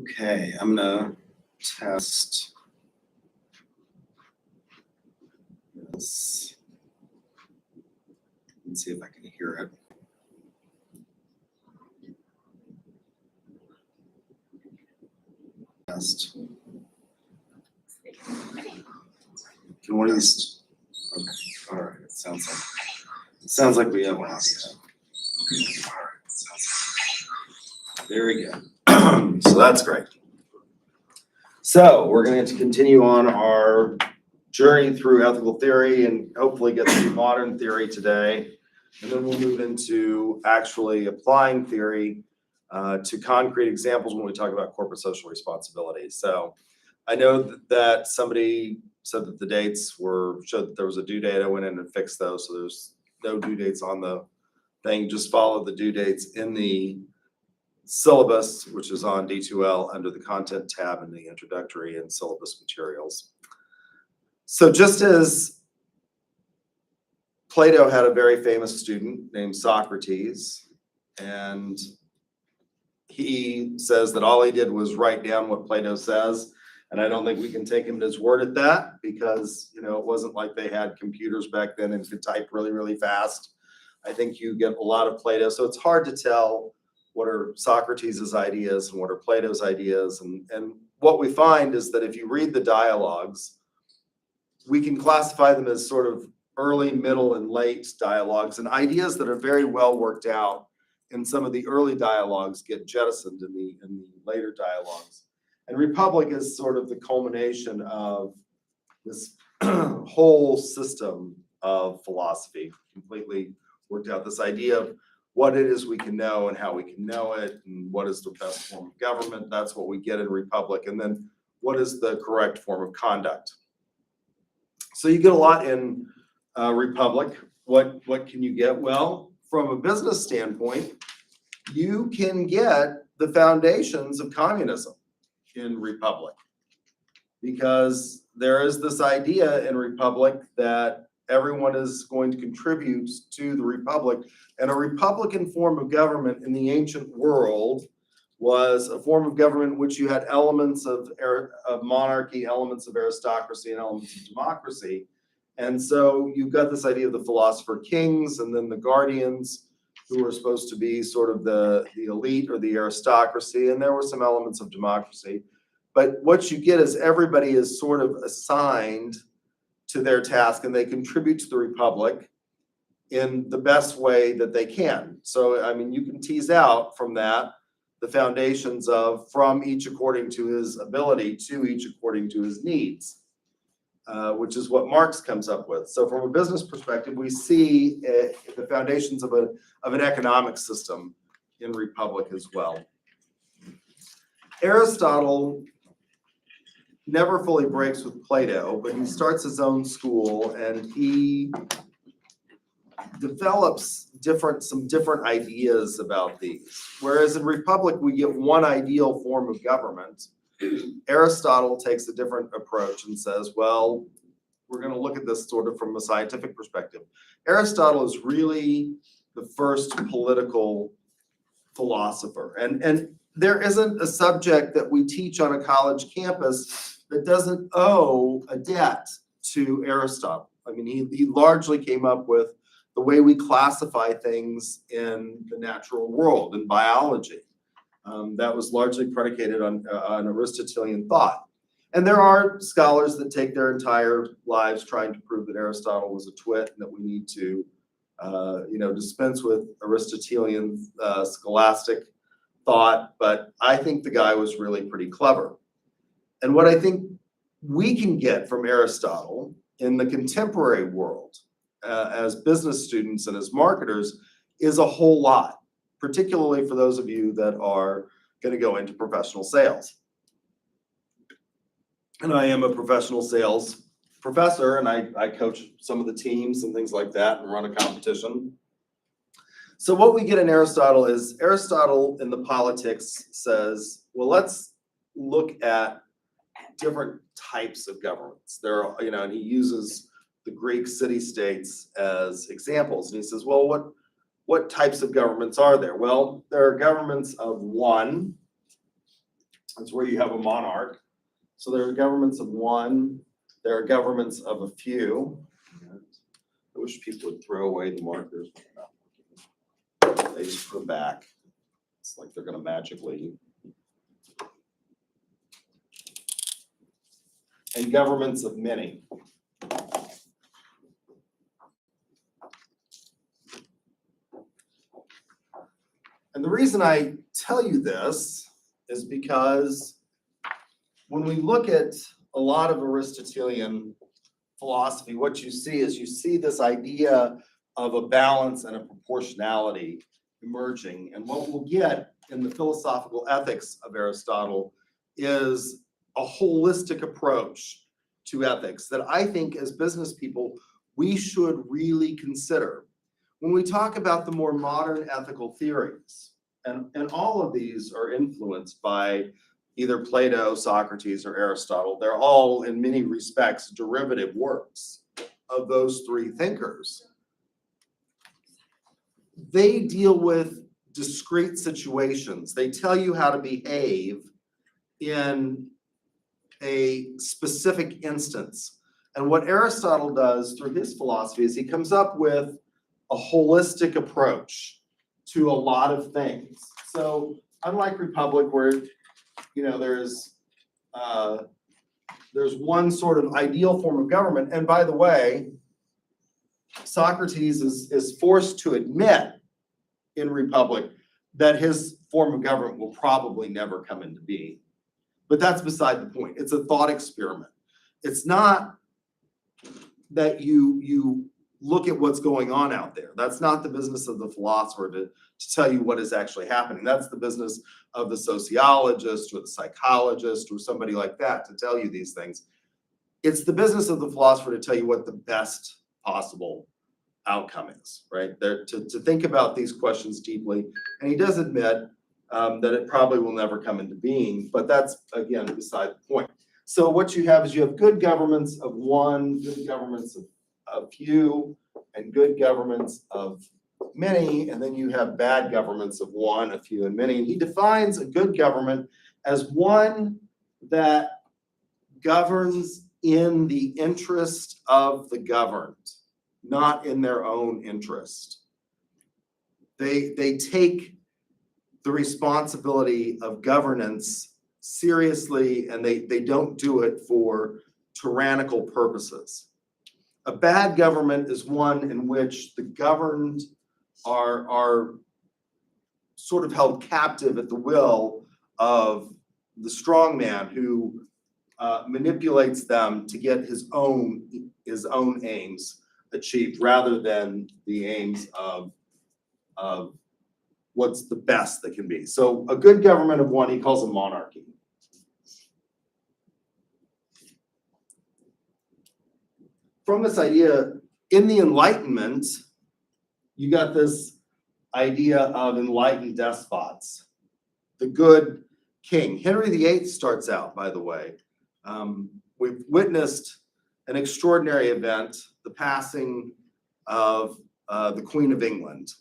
Okay, I'm gonna test this and see if I can hear it. Test. Can one of these? Okay, all right. It sounds like we have an audio. There we go. So that's great. So we're going to continue on our journey through ethical theory and hopefully get through modern theory today. And then we'll move into actually applying theory to concrete examples when we talk about corporate social responsibility. So I know that somebody said that the dates showed that there was a due date. I went in and fixed those. So there's no due dates on the thing. Just follow the due dates in the syllabus, which is on D2L under the content tab in the introductory and syllabus materials. So just as Plato had a very famous student named Socrates, and he says that all he did was write down what Plato says. And I don't think we can take him at his word at that because, it wasn't like they had computers back then and could type really, really fast. I think you get a lot of Plato. So it's hard to tell what are Socrates' ideas and what are Plato's ideas. And what we find is that if you read the dialogues, we can classify them as sort of early, middle, and late dialogues, and ideas that are very well worked out in some of the early dialogues get jettisoned in the later dialogues. And Republic is sort of the culmination of this whole system of philosophy, completely worked out this idea of what it is we can know and how we can know it, and what is the best form of government. That's what we get in Republic. And then what is the correct form of conduct? So you get a lot in Republic. What can you get? Well, from a business standpoint, you can get the foundations of communism in Republic, because there is this idea in Republic that everyone is going to contribute to the Republic. And a republican form of government in the ancient world was a form of government in which you had elements of monarchy, elements of aristocracy, and elements of democracy. And so you've got this idea of the philosopher kings and then the guardians, who were supposed to be sort of the elite or the aristocracy, and there were some elements of democracy. But what you get is everybody is sort of assigned to their task, and they contribute to the Republic in the best way that they can. So, I mean, you can tease out from that the foundations of from each according to his ability to each according to his needs, which is what Marx comes up with. So from a business perspective, we see the foundations of an economic system in Republic as well. Aristotle never fully breaks with Plato, but he starts his own school and he develops some different ideas about these. Whereas in Republic, we get one ideal form of government. Aristotle takes a different approach and says, well, we're going to look at this sort of from a scientific perspective. Aristotle is really the first political philosopher. And there isn't a subject that we teach on a college campus that doesn't owe a debt to Aristotle. I mean, he largely came up with the way we classify things in the natural world, in biology. That was largely predicated on Aristotelian thought. And there are scholars that take their entire lives trying to prove that Aristotle was a twit and that we need to, dispense with Aristotelian scholastic thought. But I think the guy was really pretty clever. And what I think we can get from Aristotle in the contemporary world as business students and as marketers is a whole lot, particularly for those of you that are going to go into professional sales. And I am a professional sales professor, and I coach some of the teams and things like that and run a competition. So what we get in Aristotle is Aristotle in the Politics says, well, let's look at different types of governments. There are, and he uses the Greek city-states as examples. And he says, well, what types of governments are there? Well, there are governments of one That's where you have a monarch. So there are governments of one, there are governments of a few. I wish people would throw away the markers. They just put them back. It's like they're gonna magically. And governments of many. And the reason I tell you this is because when we look at a lot of Aristotelian philosophy, what you see is you see this idea of a balance and a proportionality emerging. And what we'll get in the philosophical ethics of Aristotle is a holistic approach to ethics that I think as business people, we should really consider. When we talk about the more modern ethical theories, and all of these are influenced by either Plato, Socrates, or Aristotle, they're all in many respects derivative works of those three thinkers. They deal with discrete situations. They tell you how to behave in a specific instance. And what Aristotle does through his philosophy is he comes up with a holistic approach to a lot of things. So unlike Republic, where there's one sort of ideal form of government, and by the way, Socrates is forced to admit in Republic that his form of government will probably never come into being. But that's beside the point. It's a thought experiment. It's not that you look at what's going on out there. That's not the business of the philosopher to tell you what is actually happening. That's the business of the sociologist or the psychologist or somebody like that to tell you these things. It's the business of the philosopher to tell you what the best possible outcome is, right? To think about these questions deeply. And he does admit that it probably will never come into being, but that's, again, beside the point. So what you have is you have good governments of one, good governments of a few, and good governments of many, and then you have bad governments of one, a few, and many. And he defines a good government as one that governs in the interest of the governed, not in their own interest. They take the responsibility of governance seriously, and they don't do it for tyrannical purposes. A bad government is one in which the governed are sort of held captive at the will of the strong man who manipulates them to get his own aims achieved rather than the aims of what's the best that can be. So a good government of one, he calls a monarchy. From this idea, in the Enlightenment, you got this idea of enlightened despots, the good king. Henry VIII starts out, by the way. We've witnessed an extraordinary event, the passing of the Queen of England.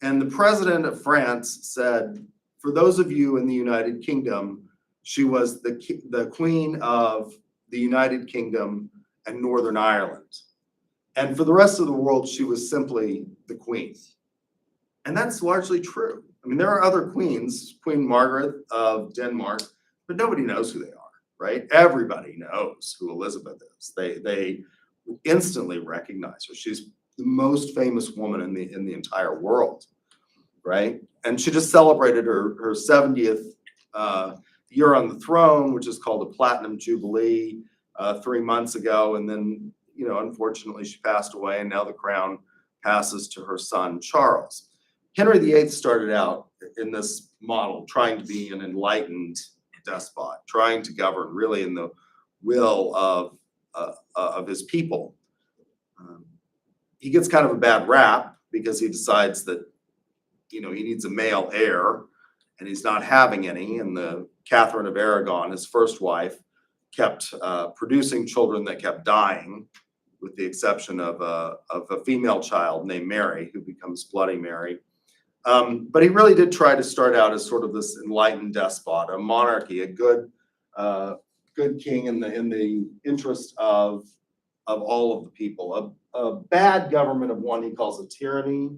And the president of France said, for those of you in the United Kingdom, she was the queen of the United Kingdom and Northern Ireland. And for the rest of the world, she was simply the queen. And that's largely true. I mean, there are other queens, Queen Margaret of Denmark, but nobody knows who they are, right? Everybody knows who Elizabeth is. They instantly recognize her. She's the most famous woman in the entire world, right? And she just celebrated her 70th year on the throne, which is called a Platinum Jubilee, 3 months ago. And then, unfortunately, she passed away, and now the crown passes to her son, Charles. Henry VIII started out in this model, trying to be an enlightened despot, trying to govern really in the will of his people. He gets kind of a bad rap because he decides that, he needs a male heir, and he's not having any. And the Catherine of Aragon, his first wife, kept producing children that kept dying, with the exception of a female child named Mary, who becomes Bloody Mary. But he really did try to start out as sort of this enlightened despot, a monarchy, a good king in the interest of all of the people. A bad government of one he calls a tyranny.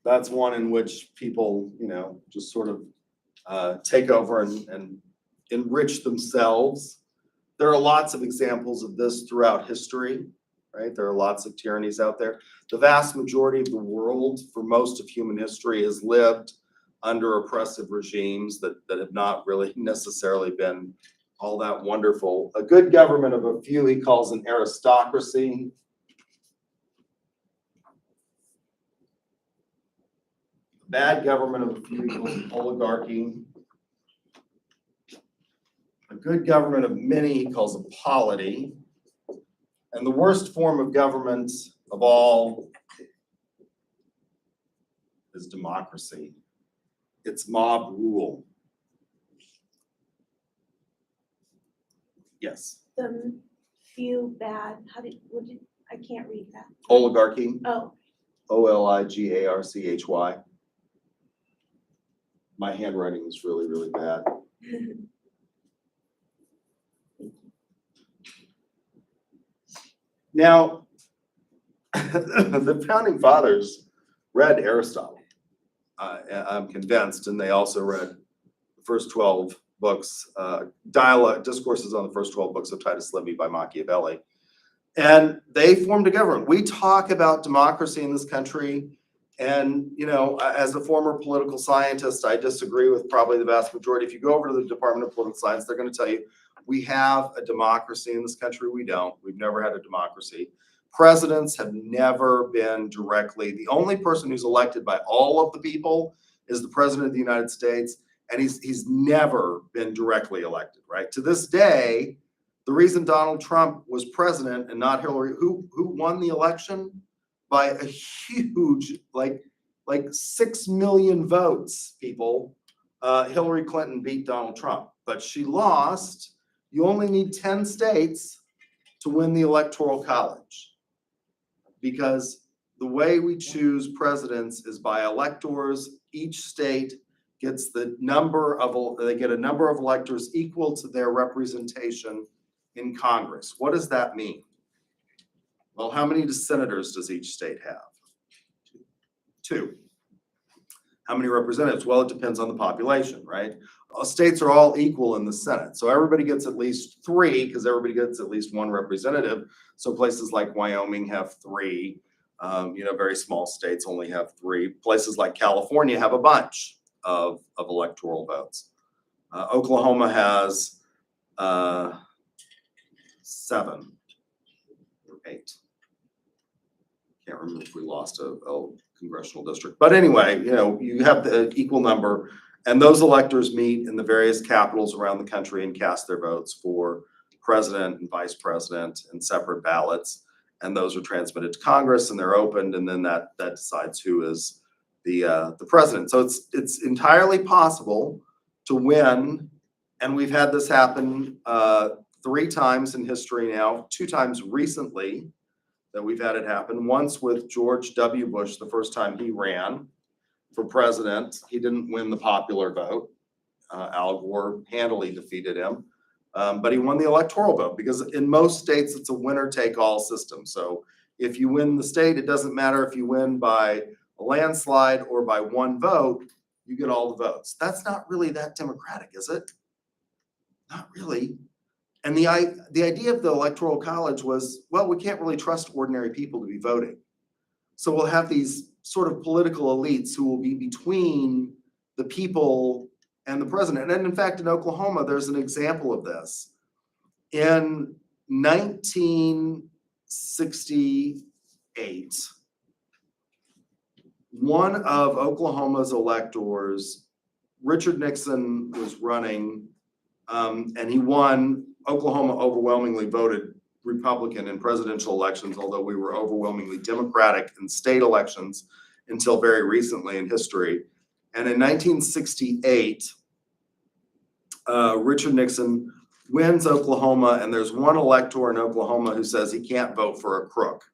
That's one in which people, just sort of take over and enrich themselves. There are lots of examples of this throughout history, right? There are lots of tyrannies out there. The vast majority of the world, for most of human history, has lived under oppressive regimes that have not really necessarily been all that wonderful. A good government of a few he calls an aristocracy. Bad government of a few he calls an oligarchy. A good government of many he calls a polity. And the worst form of government of all is democracy. It's mob rule. Yes. The few bad, I can't read that. Oligarchy. Oh. Oligarchy. My handwriting is really, really bad. Now, the founding fathers read Aristotle, I'm convinced, and they also read the first 12 books, discourses on the first 12 books of Titus Livy by Machiavelli. And they formed a government. We talk about democracy in this country, and as a former political scientist, I disagree with probably the vast majority. If you go over to the Department of Political Science, they're going to tell you we have a democracy in this country. We don't. We've never had a democracy. Presidents have never been directly. The only person who's elected by all of the people is the President of the United States, and he's never been directly elected, right? To this day, the reason Donald Trump was president and not Hillary, who won the election by a huge, like 6 million votes, people, Hillary Clinton beat Donald Trump, but she lost. You only need 10 states to win the Electoral College, because the way we choose presidents is by electors. Each state gets they get a number of electors equal to their representation in Congress. What does that mean? Well, how many senators does each state have? 2. How many representatives? Well, it depends on the population, right? States are all equal in the Senate. So everybody gets at least 3, because everybody gets at least 1 representative. So places like Wyoming have 3. Very small states only have 3. Places like California have a bunch of electoral votes. Oklahoma has 7 or 8. Can't remember if we lost a congressional district. But anyway, you have the equal number, and those electors meet in the various capitals around the country and cast their votes for president and vice president in separate ballots. And those are transmitted to Congress, and they're opened, and then that decides who is the president. So it's entirely possible to win, and we've had this happen 3 times in history now, 2 times recently that we've had it happen. Once with George W. Bush, the first time he ran for president. He didn't win the popular vote. Al Gore handily defeated him. But he won the electoral vote, because in most states, it's a winner-take-all system. So if you win the state, it doesn't matter if you win by a landslide or by 1 vote, you get all the votes. That's not really that democratic, is it? Not really. And the idea of the Electoral College was, well, we can't really trust ordinary people to be voting. So we'll have these sort of political elites who will be between the people and the president. And in fact, in Oklahoma, there's an example of this. In 1968, one of Oklahoma's electors, Richard Nixon, was running, and he won. Oklahoma overwhelmingly voted Republican in presidential elections, although we were overwhelmingly Democratic in state elections until very recently in history. And in 1968, Richard Nixon wins Oklahoma, and there's one elector in Oklahoma who says he can't vote for a crook.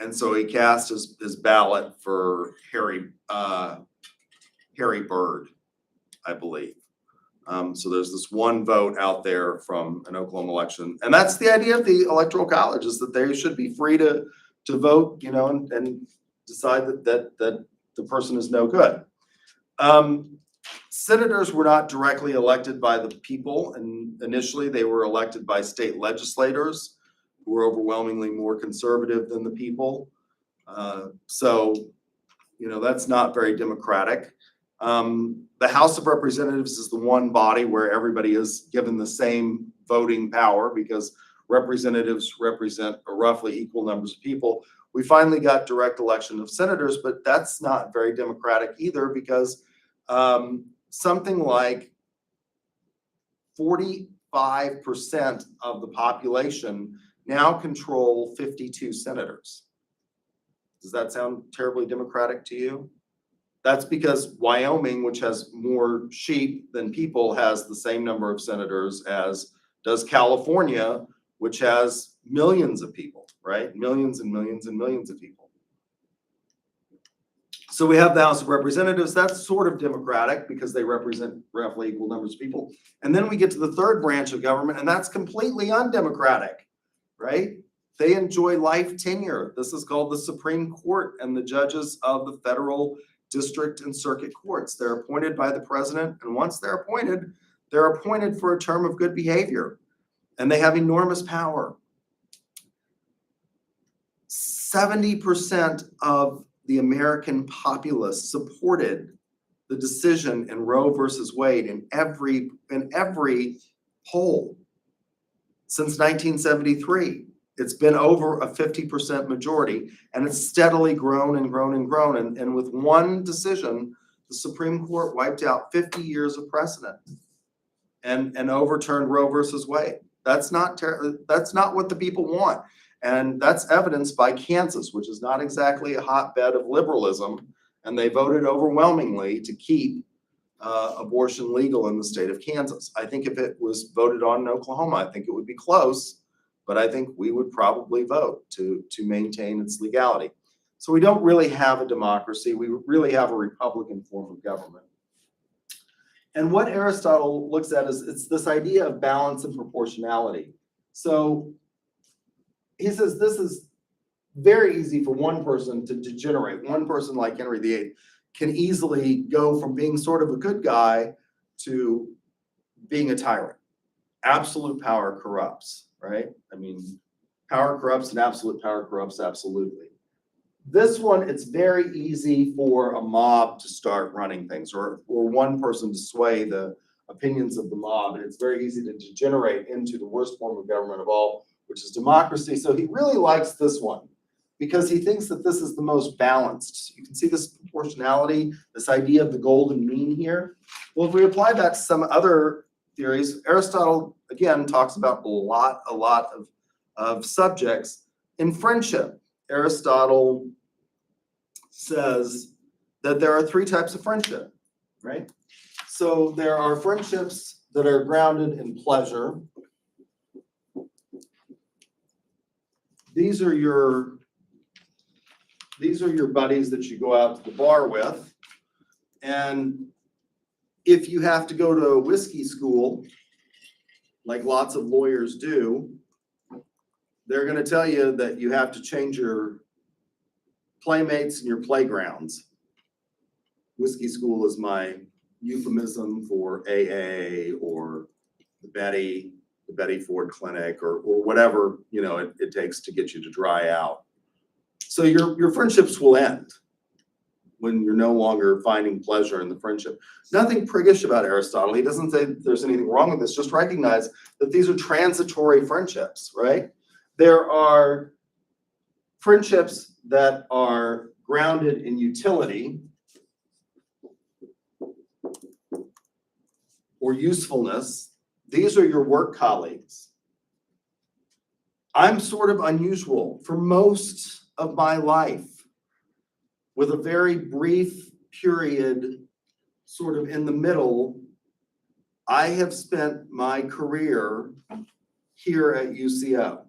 And so he cast his ballot for Harry Byrd, I believe. So there's this one vote out there from an Oklahoma election. And that's the idea of the Electoral College, is that they should be free to vote, you know, and decide that the person is no good. Senators were not directly elected by the people, and initially they were elected by state legislators who were overwhelmingly more conservative than the people. So, you know, that's not very democratic. The House of Representatives is the one body where everybody is given the same voting power, because representatives represent a roughly equal numbers of people. We finally got direct election of senators, but that's not very democratic either, because something like 45% of the population now control 52 senators. Does that sound terribly democratic to you? That's because Wyoming, which has more sheep than people, has the same number of senators as does California, which has millions of people, right? Millions and millions and millions of people. So we have the House of Representatives. That's sort of democratic because they represent roughly equal numbers of people. And then we get to the third branch of government, and that's completely undemocratic, right? They enjoy life tenure. This is called the Supreme Court and the judges of the federal, district, and circuit courts. They're appointed by the president, and once they're appointed for a term of good behavior, and they have enormous power. 70% of the American populace supported the decision in Roe versus Wade in every poll since 1973. It's been over a 50% majority, and it's steadily grown and grown and grown. And with one decision, the Supreme Court wiped out 50 years of precedent and overturned Roe versus Wade. That's not what the people want. And that's evidenced by Kansas, which is not exactly a hotbed of liberalism. And they voted overwhelmingly to keep abortion legal in the state of Kansas. I think if it was voted on in Oklahoma, I think it would be close, but I think we would probably vote to maintain its legality. So we don't really have a democracy. We really have a Republican form of government. And what Aristotle looks at is it's this idea of balance and proportionality. So he says this is very easy for one person to degenerate. One person like Henry VIII can easily go from being sort of a good guy to being a tyrant. Absolute power corrupts, right? I mean, power corrupts and absolute power corrupts absolutely. This one, it's very easy for a mob to start running things, or one person to sway the opinions of the mob. And it's very easy to degenerate into the worst form of government of all, which is democracy. So he really likes this one because he thinks that this is the most balanced. You can see this proportionality, this idea of the golden mean here. Well, if we apply that to some other theories, Aristotle, again, talks about a lot of subjects. In friendship, Aristotle says that there are three types of friendship, right? So there are friendships that are grounded in pleasure. These are your buddies that you go out to the bar with. And if you have to go to whiskey school, like lots of lawyers do, they're going to tell you that you have to change your playmates and your playgrounds. Whiskey school is my euphemism for AA or the Betty Ford Clinic or whatever, you know, it takes to get you to dry out. So your friendships will end when you're no longer finding pleasure in the friendship. Nothing priggish about Aristotle. He doesn't say there's anything wrong with this. Just recognize that these are transitory friendships, right? There are friendships that are grounded in utility or usefulness. These are your work colleagues. I'm sort of unusual. For most of my life, with a very brief period sort of in the middle, I have spent my career here at UCO.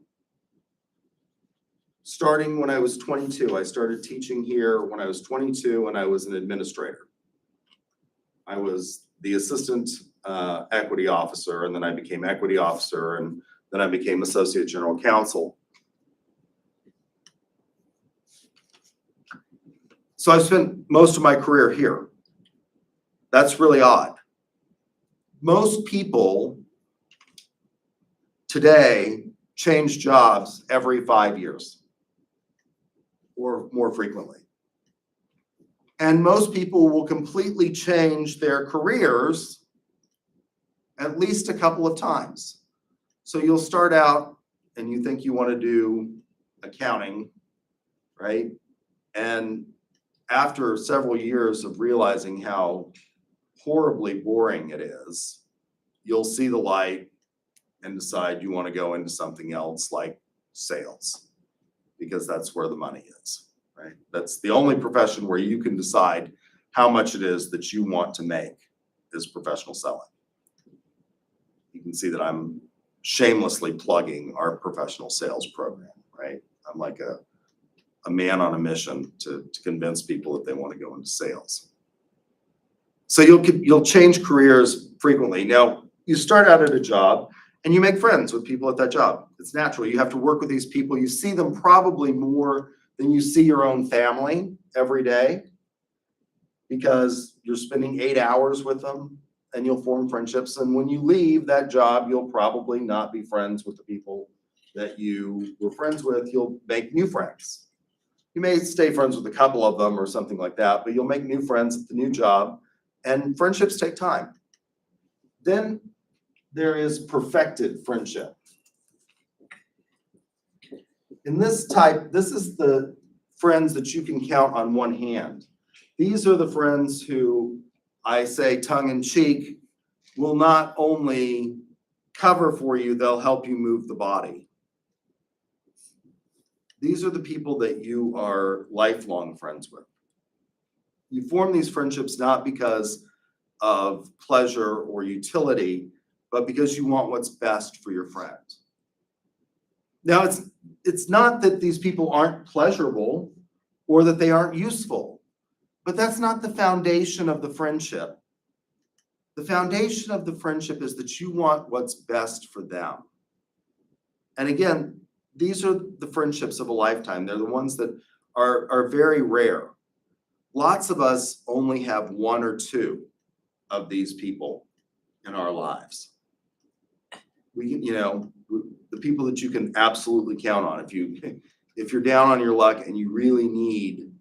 starting when I was 22. I started teaching here when I was 22 and I was an administrator. I was the assistant equity officer, and then I became equity officer, and then I became associate general counsel. So I've spent most of my career here. That's really odd. Most people today change jobs every 5 years or more frequently. And most people will completely change their careers at least a couple of times. So you'll start out and you think you want to do accounting, right? And after several years of realizing how horribly boring it is, you'll see the light and decide you want to go into something else like sales, because that's where the money is, right? That's the only profession where you can decide how much it is that you want to make, is professional selling. You can see that I'm shamelessly plugging our professional sales program, right? I'm like a man on a mission to convince people that they want to go into sales. So you'll change careers frequently. Now, you start out at a job and you make friends with people at that job. It's natural. You have to work with these people. You see them probably more than you see your own family every day, because you're spending 8 hours with them and you'll form friendships. And when you leave that job, you'll probably not be friends with the people that you were friends with. You'll make new friends. You may stay friends with a couple of them or something like that, but you'll make new friends at the new job, and friendships take time. Then there is perfected friendship. In this type, this is the friends that you can count on one hand. These are the friends who, I say tongue in cheek, will not only cover for you, they'll help you move the body. These are the people that you are lifelong friends with. You form these friendships not because of pleasure or utility, but because you want what's best for your friend. Now, it's not that these people aren't pleasurable or that they aren't useful, but that's not the foundation of the friendship. The foundation of the friendship is that you want what's best for them. And again, these are the friendships of a lifetime. They're the ones that are very rare. Lots of us only have one or two of these people in our lives. We can, the people that you can absolutely count on. If you're down on your luck and you really need,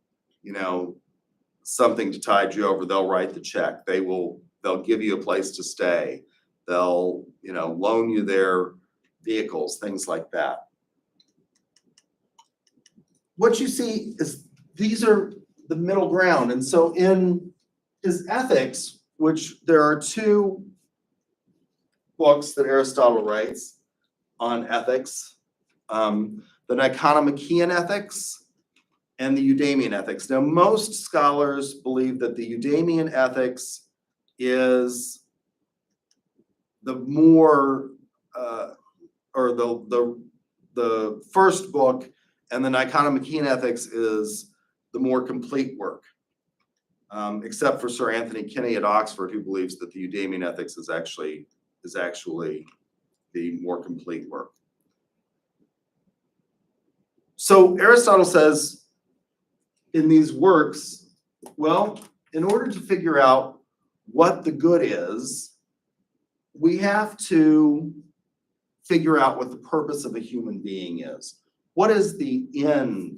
something to tide you over, they'll write the check. They'll give you a place to stay. They'll, loan you their vehicles, things like that. What you see is these are the middle ground. And so in his Ethics, which there are two books that Aristotle writes on ethics, the Nicomachean Ethics and the Eudemian Ethics. Now, most scholars believe that the Eudemian Ethics is the more, or the first book, and the Nicomachean Ethics is the more complete work, except for Sir Anthony Kinney at Oxford, who believes that the Eudemian Ethics is actually the more complete work. So Aristotle says in these works, well, in order to figure out what the good is, we have to figure out what the purpose of a human being is. What is the end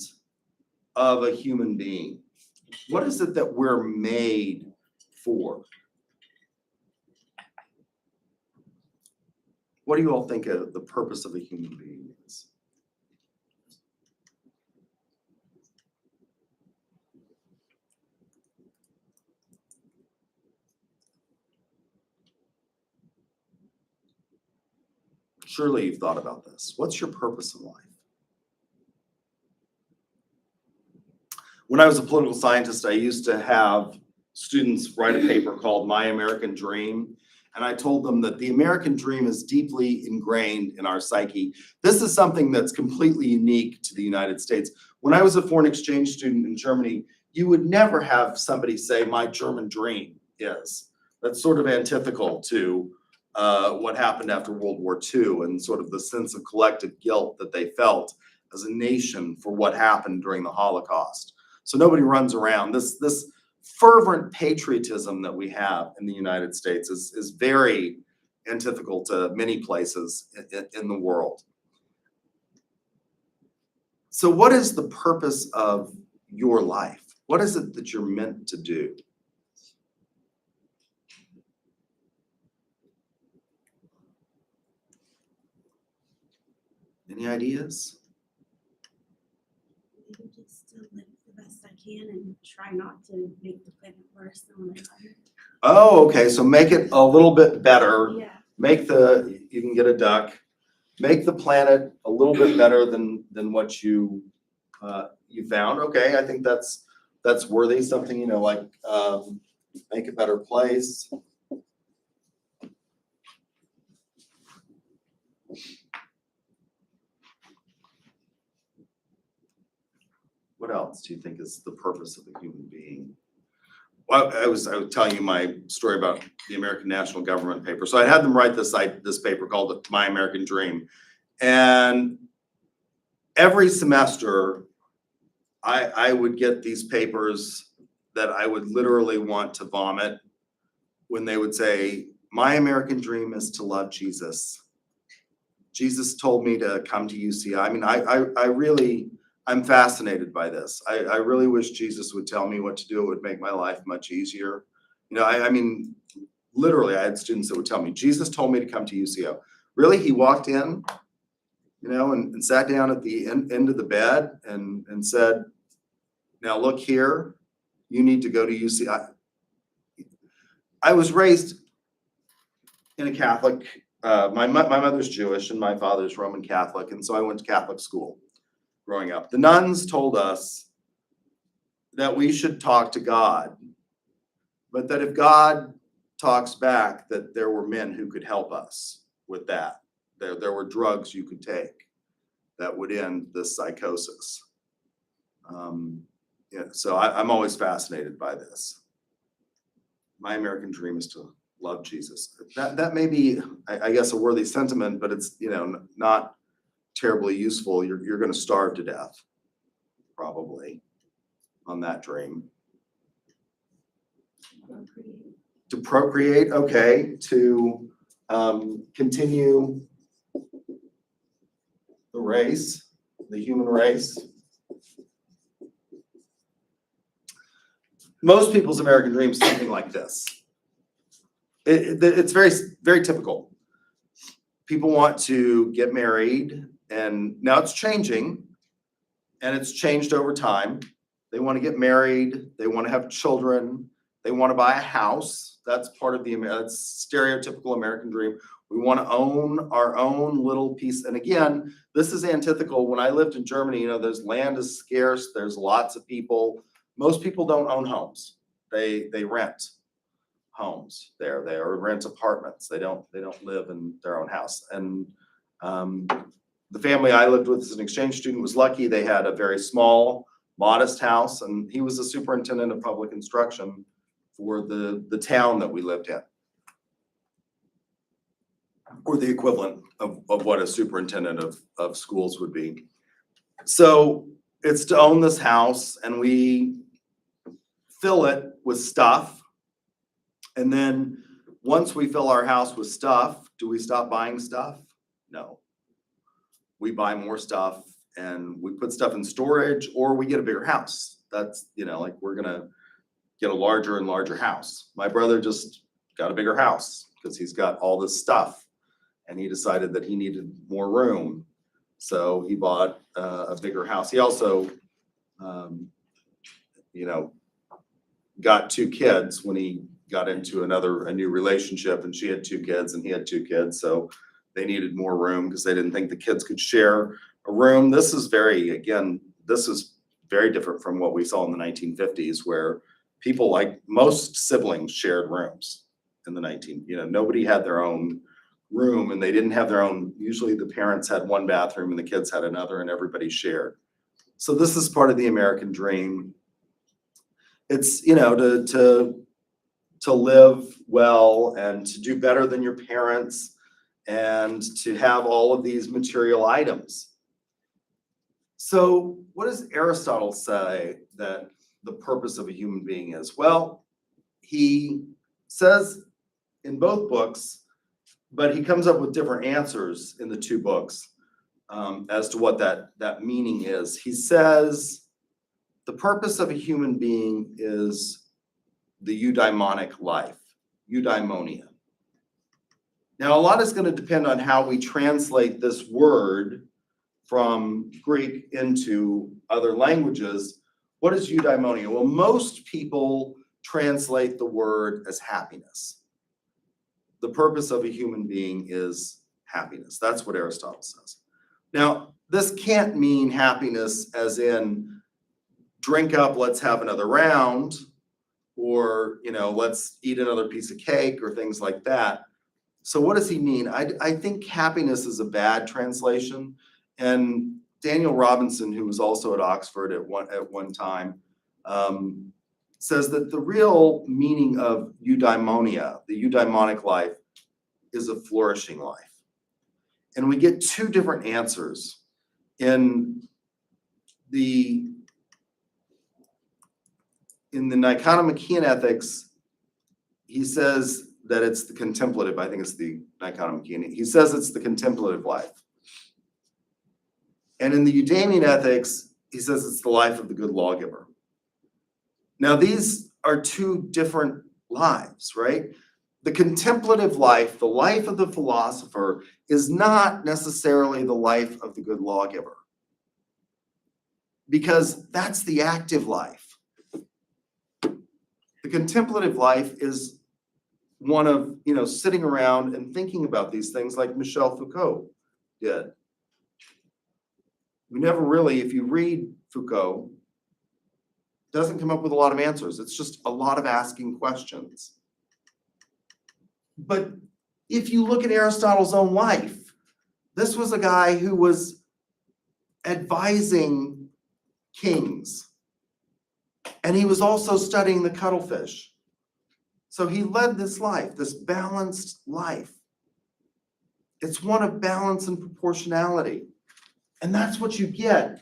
of a human being? What is it that we're made for? What do you all think of the purpose of a human being is? Surely you've thought about this. What's your purpose in life? When I was a political scientist, I used to have students write a paper called My American Dream. And I told them that the American dream is deeply ingrained in our psyche. This is something that's completely unique to the United States. When I was a foreign exchange student in Germany, you would never have somebody say, my German dream is. That's sort of antithetical to what happened after World War II and sort of the sense of collective guilt that they felt as a nation for what happened during the Holocaust. So nobody runs around. This fervent patriotism that we have in the United States is very antithetical to many places in the world. So what is the purpose of your life? What is it that you're meant to do? Any ideas? Maybe just to live the best I can and try not to make the planet worse than when I got here. Oh, okay, so make it a little bit better. Yeah. You can get a duck. Make the planet a little bit better than what you found. Okay, I think that's worthy. Something, like make a better place. What else do you think is the purpose of a human being? Well, I was telling you my story about the American National Government paper. So I had them write this paper called My American Dream. And every semester, I would get these papers that I would literally want to vomit when they would say, my American dream is to love Jesus. Jesus told me to come to UCI. I mean, I'm fascinated by this. I really wish Jesus would tell me what to do. It would make my life much easier. I mean, literally, I had students that would tell me, Jesus told me to come to UCO. Really? He walked in, and sat down at the end of the bed and said, now look here, you need to go to UCI. I was raised in a Catholic, my mother's Jewish and my father's Roman Catholic, and so I went to Catholic school growing up. The nuns told us that we should talk to God, but that if God talks back, that there were men who could help us with that. There were drugs you could take that would end this psychosis. So I'm always fascinated by this. My American dream is to love Jesus. That may be, I guess, a worthy sentiment, but it's not terribly useful. You're going to starve to death, probably, on that dream. To procreate, okay. To continue the race, the human race. Most people's American dream is something like this. It's very, very typical. People want to get married, and now it's changing, and it's changed over time. They want to get married, they want to have children, they want to buy a house. That's part of that's stereotypical American dream. We want to own our own little piece. And again, this is antithetical. When I lived in Germany, there's land is scarce, there's lots of people. Most people don't own homes. They rent homes there. They rent apartments. They don't live in their own house. And the family I lived with as an exchange student was lucky. They had a very small, modest house, and he was the superintendent of public instruction for the town that we lived in, or the equivalent of what a superintendent of schools would be. So it's to own this house, and we fill it with stuff. And then once we fill our house with stuff, do we stop buying stuff? No. We buy more stuff, and we put stuff in storage, or we get a bigger house. That's, like we're going to get a larger and larger house. My brother just got a bigger house because he's got all this stuff, and he decided that he needed more room. So he bought a bigger house. He also, got 2 kids when he got into a new relationship, and she had 2 kids and he had 2 kids. So they needed more room because they didn't think the kids could share a room. This is very different from what we saw in the 1950s, where people, like most siblings, shared rooms. in the nobody had their own room, and they didn't have their own, usually the parents had one bathroom and the kids had another and everybody shared. So this is part of the American dream. It's, to live well and to do better than your parents and to have all of these material items. So what does Aristotle say that the purpose of a human being is? Well, he says in both books, but he comes up with different answers in the two books as to what that meaning is. He says the purpose of a human being is the eudaimonic life, eudaimonia. Now, a lot is going to depend on how we translate this word from Greek into other languages. What is eudaimonia? Well, most people translate the word as happiness. The purpose of a human being is happiness. That's what Aristotle says. Now, this can't mean happiness as in drink up, let's have another round, or, let's eat another piece of cake or things like that. So what does he mean? I think happiness is a bad translation. And Daniel Robinson, who was also at Oxford at one time, says that the real meaning of eudaimonia, the eudaimonic life, is a flourishing life. And we get two different answers. In the Nicomachean Ethics, he says that it's the contemplative, I think it's the Nicomachean, he says it's the contemplative life. And in the Eudamian Ethics, he says it's the life of the good lawgiver. Now, these are two different lives, right? The contemplative life, the life of the philosopher, is not necessarily the life of the good lawgiver, because that's the active life. The contemplative life is one of, sitting around and thinking about these things like Michel Foucault did. We never really, if you read Foucault, doesn't come up with a lot of answers. It's just a lot of asking questions. But if you look at Aristotle's own life, this was a guy who was advising kings, and he was also studying the cuttlefish. So he led this life, this balanced life. It's one of balance and proportionality. And that's what you get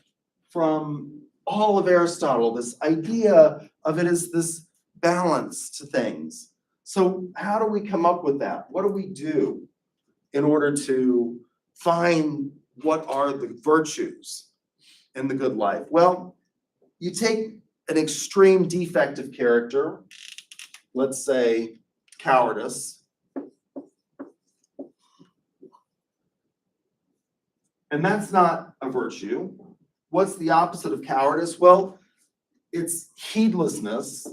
from all of Aristotle. This idea of it as this balance to things. So how do we come up with that? What do we do in order to find what are the virtues in the good life? Well, you take an extreme defective character, let's say cowardice, and that's not a virtue. What's the opposite of cowardice? Well, it's heedlessness.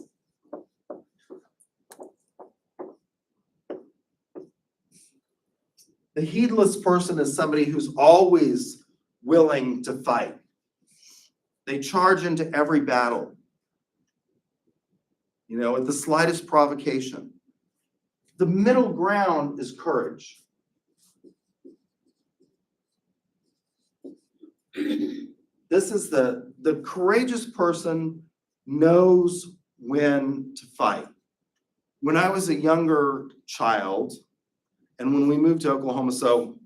The heedless person is somebody who's always willing to fight. They charge into every battle, at the slightest provocation. The middle ground is courage. This is the courageous person knows when to fight. When I was a younger child, and when we moved to Oklahoma, so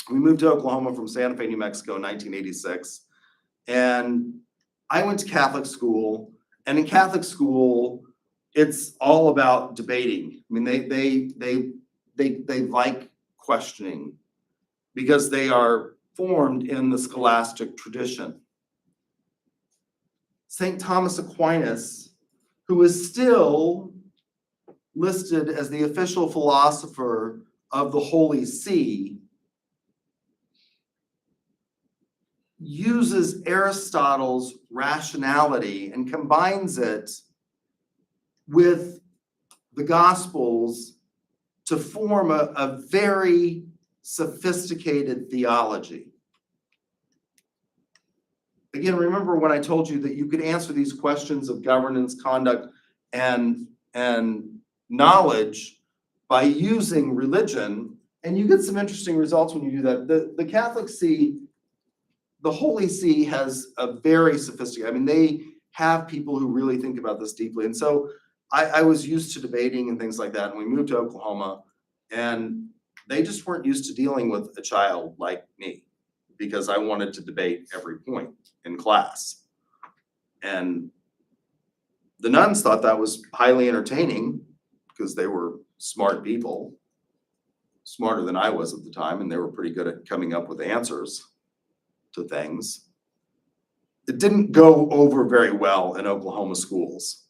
we moved to Oklahoma from Santa Fe, New Mexico in 1986, and I went to Catholic school, and in Catholic school, it's all about debating. I mean, they like questioning because they are formed in the scholastic tradition. St. Thomas Aquinas, who is still listed as the official philosopher of the Holy See, uses Aristotle's rationality and combines it with the Gospels to form a very sophisticated theology. Again, remember when I told you that you could answer these questions of governance, conduct, and knowledge by using religion, and you get some interesting results when you do that. The Catholic See, the Holy See has a very sophisticated, I mean, they have people who really think about this deeply. And so I was used to debating and things like that. And we moved to Oklahoma, and they just weren't used to dealing with a child like me because I wanted to debate every point in class. And the nuns thought that was highly entertaining because they were smart people, smarter than I was at the time, and they were pretty good at coming up with answers to things. It didn't go over very well in Oklahoma schools.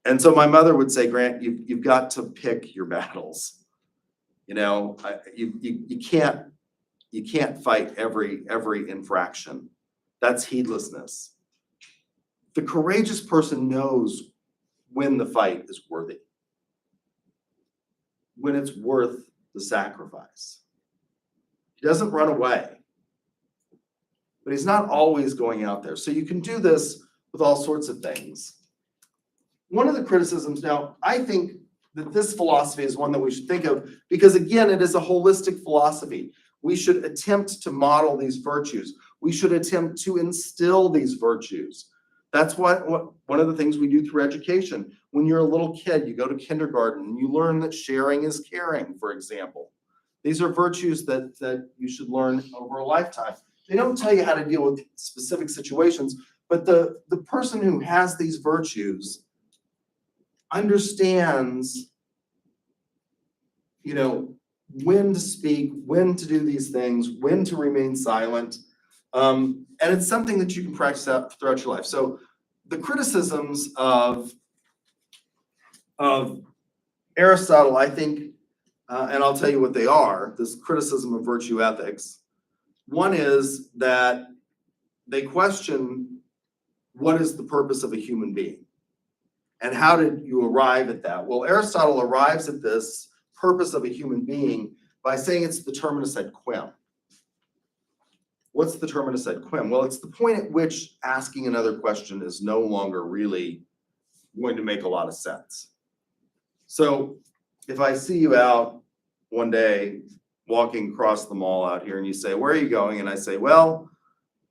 And so my mother would say, Grant, you've got to pick your battles. You know, you can't fight every infraction. That's heedlessness. The courageous person knows when the fight is worthy, when it's worth the sacrifice. He doesn't run away, but he's not always going out there. So you can do this with all sorts of things. One of the criticisms now, I think that this philosophy is one that we should think of because, again, it is a holistic philosophy. We should attempt to model these virtues. We should attempt to instill these virtues. That's what one of the things we do through education. When you're a little kid, you go to kindergarten and you learn that sharing is caring, for example. These are virtues that you should learn over a lifetime. They don't tell you how to deal with specific situations, but the person who has these virtues understands, you know, when to speak, when to do these things, when to remain silent. And it's something that you can practice out throughout your life. So the criticisms of Aristotle, I think, and I'll tell you what they are, this criticism of virtue ethics. One is that they question what is the purpose of a human being and how did you arrive at that? Well, Aristotle arrives at this purpose of a human being by saying it's the terminus ad quem. What's the terminus ad quem? Well, it's the point at which asking another question is no longer really going to make a lot of sense. So if I see you out one day walking across the mall out here and you say, where are you going? And I say, well,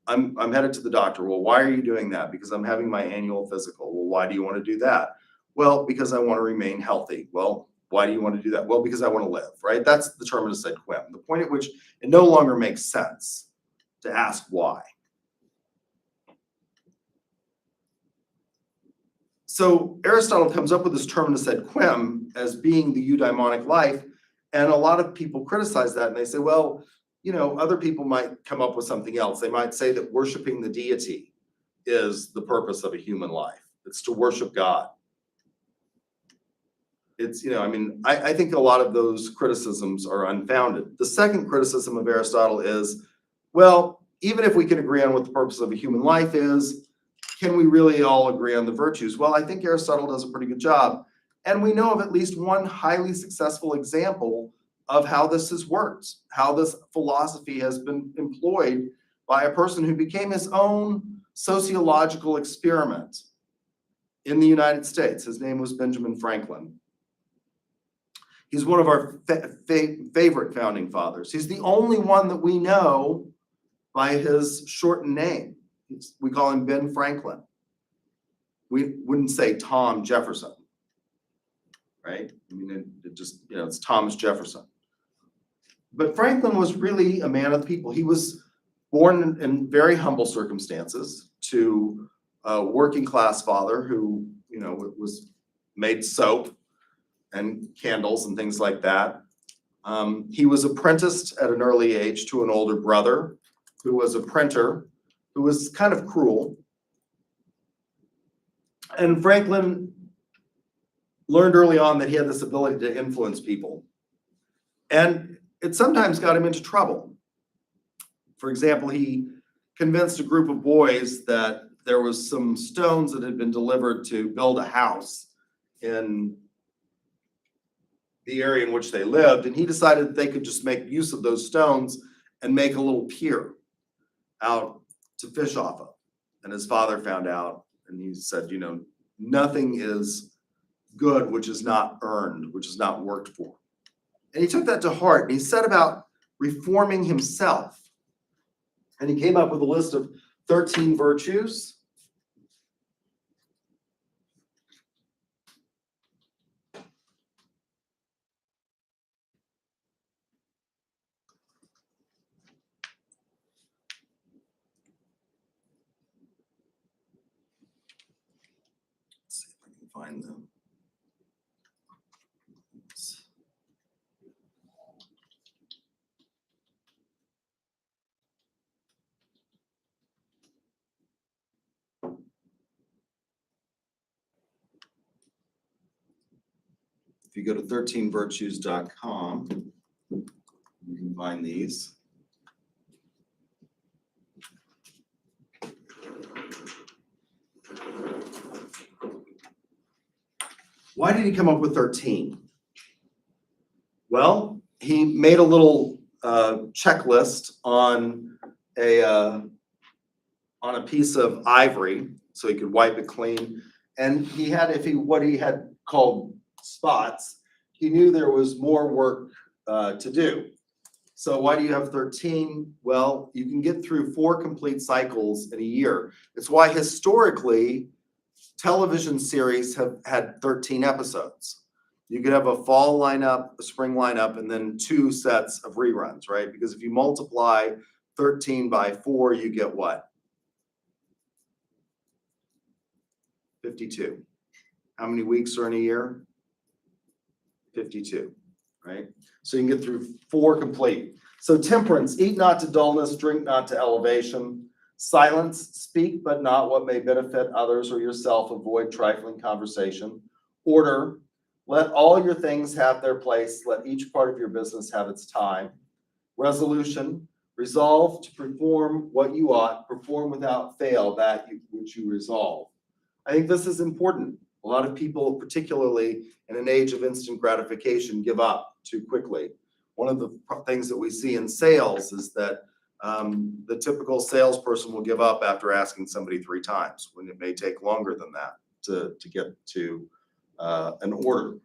I'm headed to the doctor. Well, why are you doing that? Because I'm having my annual physical. Well, why do you want to do that? Well, because I want to remain healthy. Well, why do you want to do that? Well, because I want to live, right? That's the terminus ad quem, the point at which it no longer makes sense to ask why. So Aristotle comes up with this terminus ad quem as being the eudaimonic life, and a lot of people criticize that, and they say, well, you know, other people might come up with something else. They might say that worshiping the deity is the purpose of a human life. It's to worship God. It's, you know, I mean, I think a lot of those criticisms are unfounded. The second criticism of Aristotle is, well, even if we can agree on what the purpose of a human life is, can we really all agree on the virtues? Well, I think Aristotle does a pretty good job. And we know of at least one highly successful example of how this has worked, how this philosophy has been employed by a person who became his own sociological experiment in the United States. His name was Benjamin Franklin. He's one of our favorite founding fathers. He's the only one that we know by his shortened name. We call him Ben Franklin. We wouldn't say Tom Jefferson, right? I mean, it just, you know, it's Thomas Jefferson. But Franklin was really a man of the people. He was born in very humble circumstances to a working class father who, you know, made soap and candles and things like that. He was apprenticed at an early age to an older brother who was a printer, who was kind of cruel. And Franklin learned early on that he had this ability to influence people. And it sometimes got him into trouble. For example, he convinced a group of boys that there was some stones that had been delivered to build a house in the area in which they lived, and he decided that they could just make use of those stones and make a little pier out to fish off of. And his father found out, and he said, you know, nothing is good which is not earned, which is not worked for. And he took that to heart and he set about reforming himself. And he came up with a list of 13 virtues. Let's see if I can find them. If you go to 13virtues.com, you can find these. Why did he come up with 13? Well, he made a little checklist on a piece of ivory so he could wipe it clean. And he had, what he had called spots, he knew there was more work to do. So why do you have 13? Well, you can get through 4 complete cycles in a year. It's why historically television series have had 13 episodes. You could have a fall lineup, a spring lineup, and then 2 sets of reruns, right? Because if you multiply 13 by 4, you get what? 52. How many weeks are in a year? 52, right? So you can get through 4 complete. So temperance, eat not to dullness, drink not to elevation. Silence, speak but not what may benefit others or yourself, avoid trifling conversation. Order, let all your things have their place, let each part of your business have its time. Resolution, resolve to perform what you ought, perform without fail that which you resolve. I think this is important. A lot of people, particularly in an age of instant gratification, give up too quickly. One of the things that we see in sales is that the typical salesperson will give up after asking somebody 3 times, when it may take longer than that to get to an order.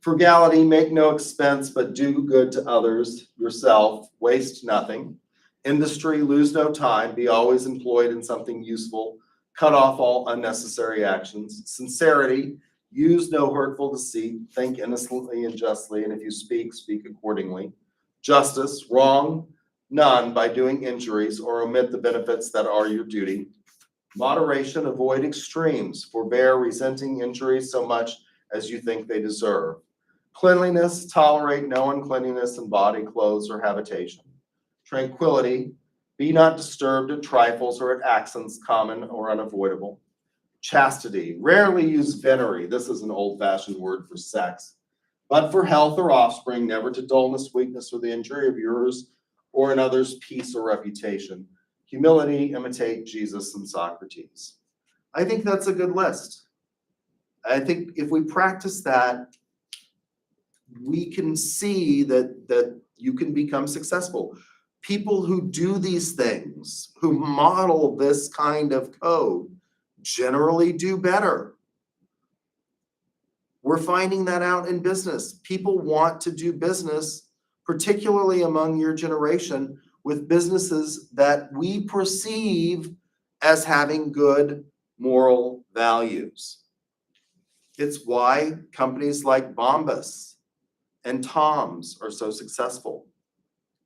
Frugality, make no expense, but do good to others, yourself, waste nothing. Industry, lose no time, be always employed in something useful, cut off all unnecessary actions. Sincerity, use no hurtful deceit, think innocently and justly, and if you speak, speak accordingly. Justice, wrong none by doing injuries or omit the benefits that are your duty. Moderation, avoid extremes, forbear resenting injuries so much as you think they deserve. Cleanliness, tolerate no uncleanliness in body, clothes, or habitation. Tranquility, be not disturbed at trifles or at accidents common or unavoidable. Chastity, rarely use venery. This is an old-fashioned word for sex, but for health or offspring, never to dullness, weakness, or the injury of yours or another's peace or reputation. Humility, imitate Jesus and Socrates. I think that's a good list. I think if we practice that, we can see that you can become successful. People who do these things, who model this kind of code, generally do better. We're finding that out in business. People want to do business, particularly among your generation, with businesses that we perceive as having good moral values. It's why companies like Bombas and Tom's are so successful,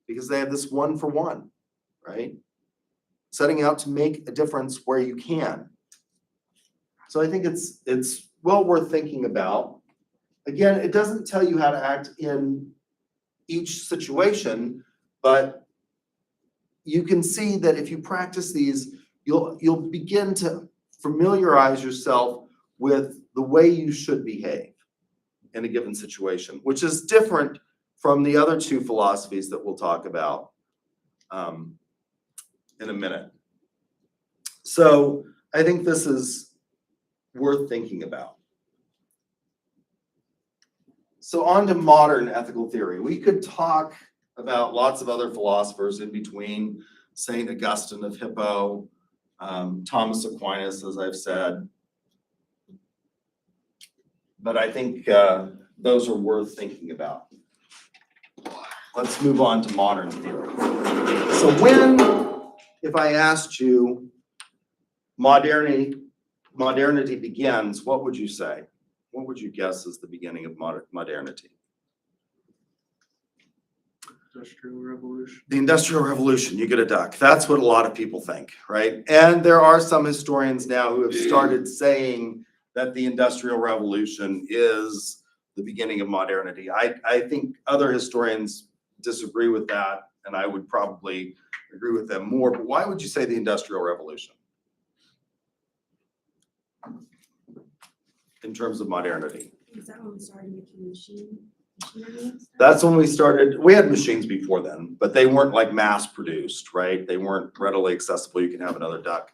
because they have this 1 for 1, right? Setting out to make a difference where you can. So I think it's well worth thinking about. Again, it doesn't tell you how to act in each situation, but you can see that if you practice these, you'll begin to familiarize yourself with the way you should behave in a given situation, which is different from the other 2 philosophies that we'll talk about in a minute. So I think this is worth thinking about. So on to modern ethical theory. We could talk about lots of other philosophers in between, St. Augustine of Hippo, Thomas Aquinas, as I've said. but I think those are worth thinking about. Let's move on to modern theory. So if I asked you, modernity begins, what would you say? What would you guess is the beginning of modernity? Industrial Revolution. The Industrial Revolution, you get a duck. That's what a lot of people think, right? And there are some historians now who have started saying that the Industrial Revolution is the beginning of modernity. I think other historians disagree with that, and I would probably agree with them more. But why would you say the Industrial Revolution in terms of modernity? Is that when we started making machinery and stuff? That's when we started. We had machines before then, but they weren't like mass produced, right? They weren't readily accessible. You can have another duck.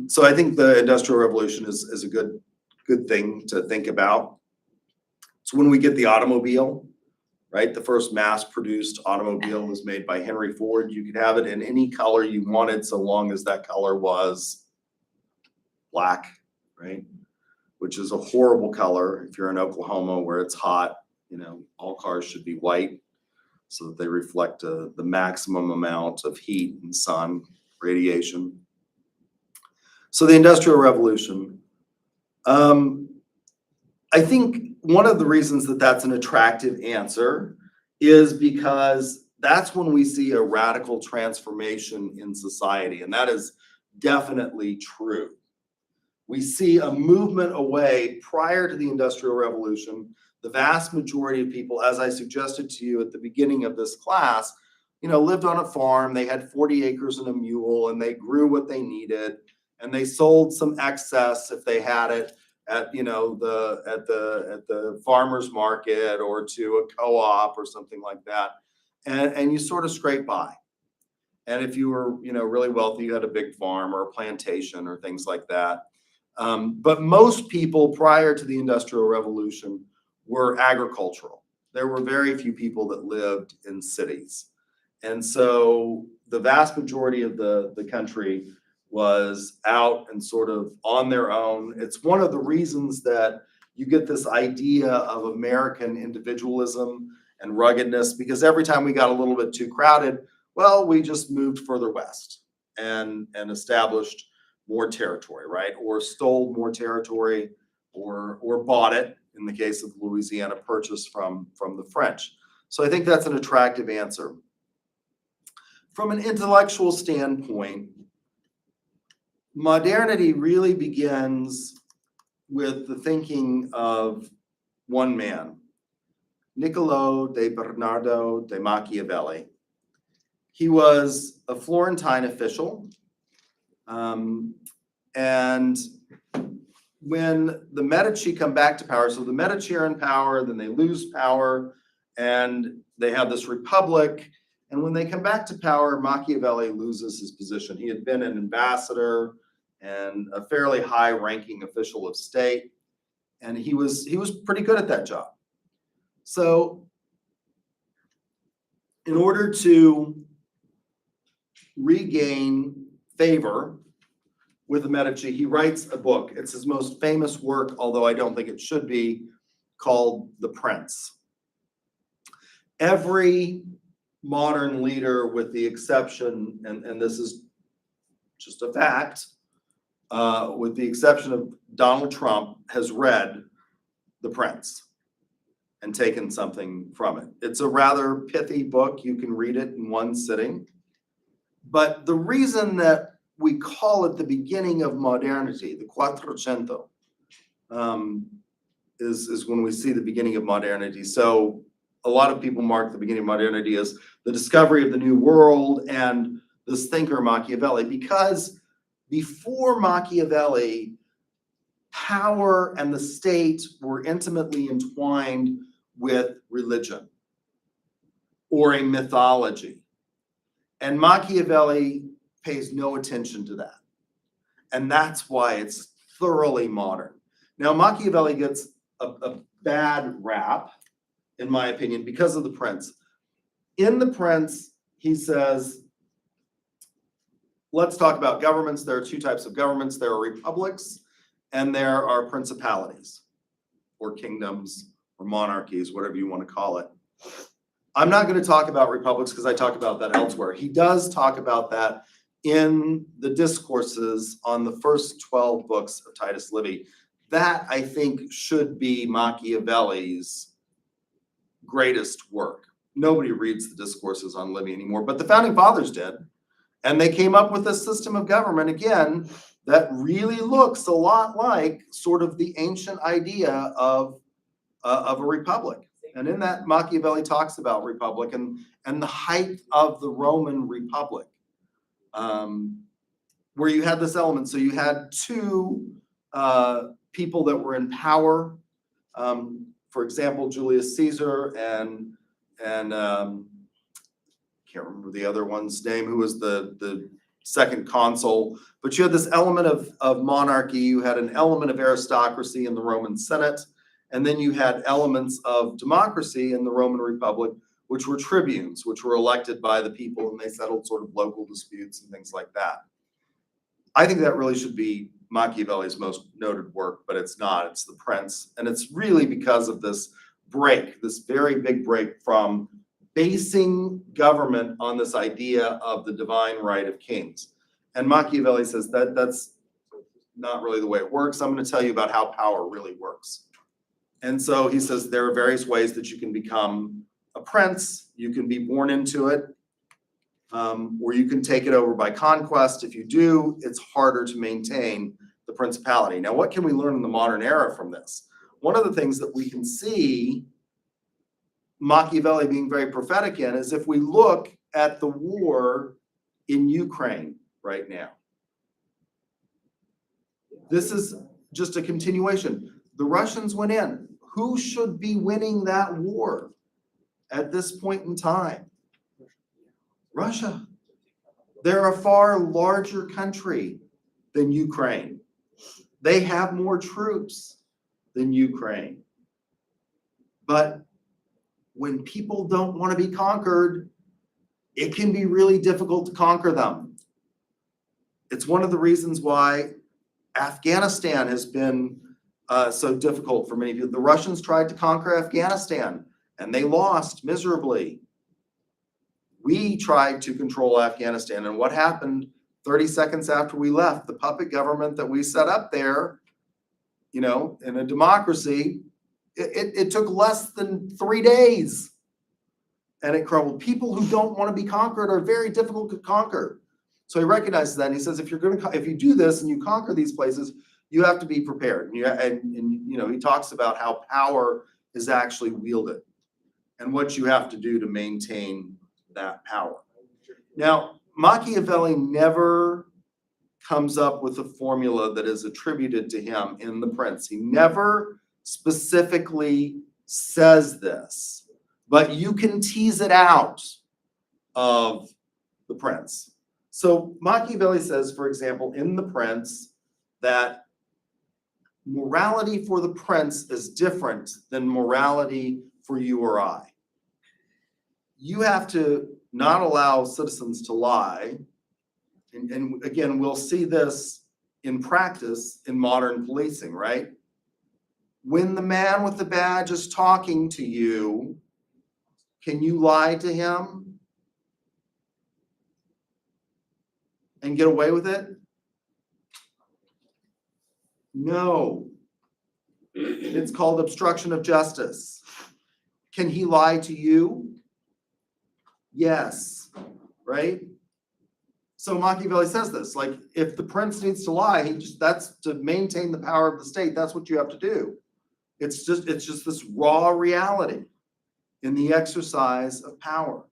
So I think the Industrial Revolution is a good thing to think about. It's when we get the automobile, right? The first mass produced automobile was made by Henry Ford. You could have it in any color you wanted, so long as that color was black, right? Which is a horrible color. If you're in Oklahoma where it's hot, you know, all cars should be white so that they reflect the maximum amount of heat and sun radiation. So the Industrial Revolution, I think one of the reasons that that's an attractive answer is because that's when we see a radical transformation in society, and that is definitely true. We see a movement away prior to the Industrial Revolution. The vast majority of people, as I suggested to you at the beginning of this class, you know, lived on a farm. They had 40 acres and a mule, and they grew what they needed, and they sold some excess if they had it at, you know, at the farmer's market or to a co-op or something like that, and you sort of scrape by. And if you were, you know, really wealthy, you had a big farm or a plantation or things like that. But most people prior to the Industrial Revolution were agricultural. There were very few people that lived in cities. And so the vast majority of the country was out and sort of on their own. It's one of the reasons that you get this idea of American individualism and ruggedness, because every time we got a little bit too crowded, well, we just moved further west and established more territory, right? Or stole more territory or bought it, in the case of Louisiana Purchase from the French. So I think that's an attractive answer. From an intellectual standpoint, modernity really begins with the thinking of one man, Niccolò de Bernardo de Machiavelli. He was a Florentine official, and when the Medici come back to power, so the Medici are in power, then they lose power, and they have this republic. And when they come back to power, Machiavelli loses his position. He had been an ambassador and a fairly high-ranking official of state, and he was pretty good at that job. So in order to regain favor with the Medici, he writes a book. It's his most famous work, although I don't think it should be, called The Prince. Every modern leader, with the exception, and this is just a fact, with the exception of Donald Trump, has read The Prince and taken something from it. It's a rather pithy book. You can read it in one sitting. But the reason that we call it the beginning of modernity, the Quattrocento, is when we see the beginning of modernity. So a lot of people mark the beginning of modernity as the discovery of the new world and this thinker Machiavelli, because before Machiavelli, power and the state were intimately entwined with religion or a mythology. And Machiavelli pays no attention to that. And that's why it's thoroughly modern. Now, Machiavelli gets a bad rap, in my opinion, because of The Prince. In The Prince, he says, let's talk about governments. There are two types of governments. There are republics and there are principalities. or kingdoms or monarchies, whatever you want to call it. I'm not going to talk about republics because I talk about that elsewhere. He does talk about that in the discourses on the first 12 books of Titus Livy. That, I think, should be Machiavelli's greatest work. Nobody reads the discourses on Livy anymore, but the founding fathers did. And they came up with a system of government, again, that really looks a lot like sort of the ancient idea of a republic. And in that, Machiavelli talks about republic and the height of the Roman Republic, where you had this element. So you had two people that were in power. For example, Julius Caesar and can't remember the other one's name, who was the second consul. But you had this element of monarchy. You had an element of aristocracy in the Roman Senate. And then you had elements of democracy in the Roman Republic, which were tribunes, which were elected by the people, and they settled sort of local disputes and things like that. I think that really should be Machiavelli's most noted work, but it's not. It's The Prince. And it's really because of this break, this very big break from basing government on this idea of the divine right of kings. And Machiavelli says that that's not really the way it works. I'm going to tell you about how power really works. And so he says there are various ways that you can become a prince. You can be born into it, or you can take it over by conquest. If you do, it's harder to maintain the principality. Now, what can we learn in the modern era from this? One of the things that we can see Machiavelli being very prophetic in is if we look at the war in Ukraine right now. This is just a continuation. The Russians went in. Who should be winning that war at this point in time? Russia. They're a far larger country than Ukraine. They have more troops than Ukraine. But when people don't want to be conquered, it can be really difficult to conquer them. It's one of the reasons why Afghanistan has been so difficult for many people. The Russians tried to conquer Afghanistan and they lost miserably. We tried to control Afghanistan, and what happened 30 seconds after we left? The puppet government that we set up there, in a democracy, it took less than 3 days and it crumbled. People who don't want to be conquered are very difficult to conquer. So he recognizes that, and he says, if you do this and you conquer these places, you have to be prepared. And he talks about how power is actually wielded and what you have to do to maintain that power. Now, Machiavelli never comes up with a formula that is attributed to him in The Prince. He never specifically says this, but you can tease it out of The Prince. So Machiavelli says, for example, in The Prince, that morality for the prince is different than morality for you or I. You have to not allow citizens to lie. And again, we'll see this in practice in modern policing, right? When the man with the badge is talking to you, can you lie to him and get away with it? No. It's called obstruction of justice. Can he lie to you? Yes. Right? So Machiavelli says this, like, if the prince needs to lie, that's to maintain the power of the state. That's what you have to do. It's just this raw reality in the exercise of power.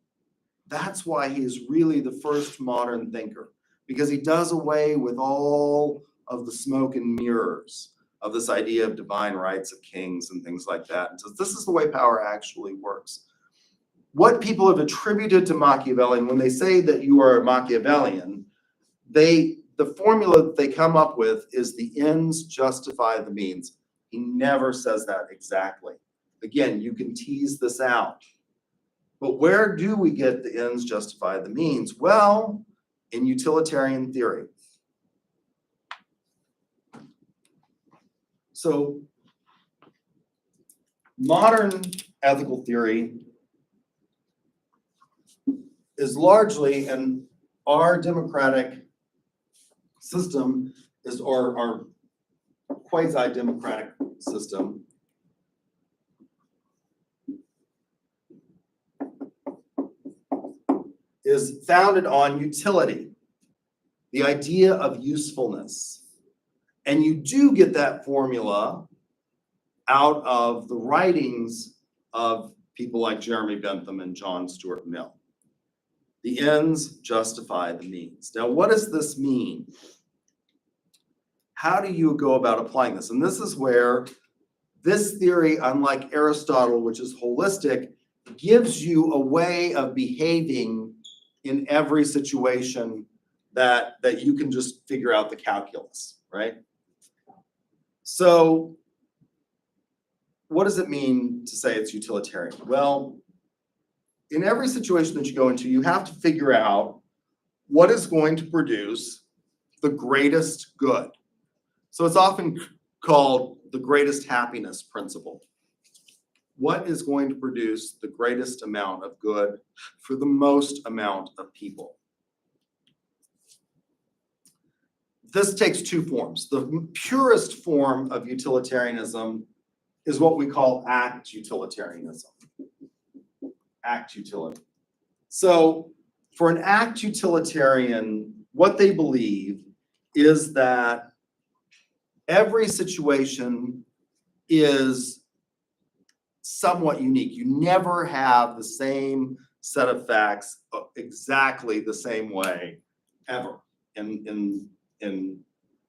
That's why he is really the first modern thinker, because he does away with all of the smoke and mirrors of this idea of divine rights of kings and things like that. And so this is the way power actually works. What people have attributed to Machiavelli, and when they say that you are a Machiavellian, the formula that they come up with is the ends justify the means. He never says that exactly. Again, you can tease this out. But where do we get the ends justify the means? Well, in utilitarian theory. So modern ethical theory is largely, and our democratic system is, or our quasi-democratic system, is founded on utility, the idea of usefulness. And you do get that formula out of the writings of people like Jeremy Bentham and John Stuart Mill. The ends justify the means. Now, what does this mean? How do you go about applying this? And this is where this theory, unlike Aristotle, which is holistic, gives you a way of behaving in every situation that you can just figure out the calculus, right? So what does it mean to say it's utilitarian? Well, in every situation that you go into, you have to figure out what is going to produce the greatest good. So it's often called the greatest happiness principle. What is going to produce the greatest amount of good for the most amount of people? This takes two forms. The purest form of utilitarianism is what we call act utilitarianism. Act utility. So for an act utilitarian, what they believe is that every situation is somewhat unique. You never have the same set of facts exactly the same way ever in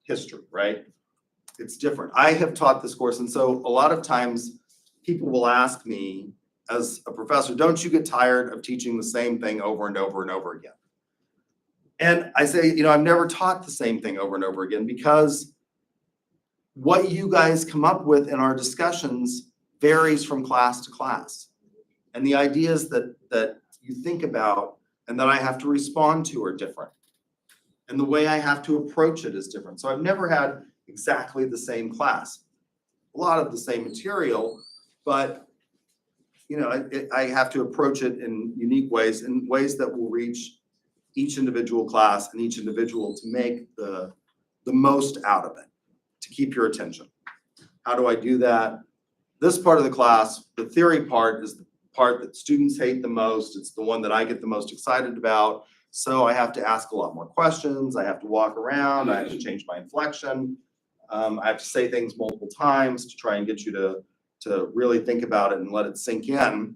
history, right? It's different. I have taught this course, and so a lot of times people will ask me as a professor, don't you get tired of teaching the same thing over and over and over again? And I say, I've never taught the same thing over and over again, because what you guys come up with in our discussions varies from class to class. And the ideas that you think about and that I have to respond to are different. And the way I have to approach it is different. So I've never had exactly the same class. A lot of the same material, but I have to approach it in unique ways, in ways that will reach each individual class and each individual to make the most out of it, to keep your attention. How do I do that? This part of the class, the theory part, is the part that students hate the most. It's the one that I get the most excited about. So I have to ask a lot more questions. I have to walk around. I have to change my inflection. I have to say things multiple times to try and get you to really think about it and let it sink in.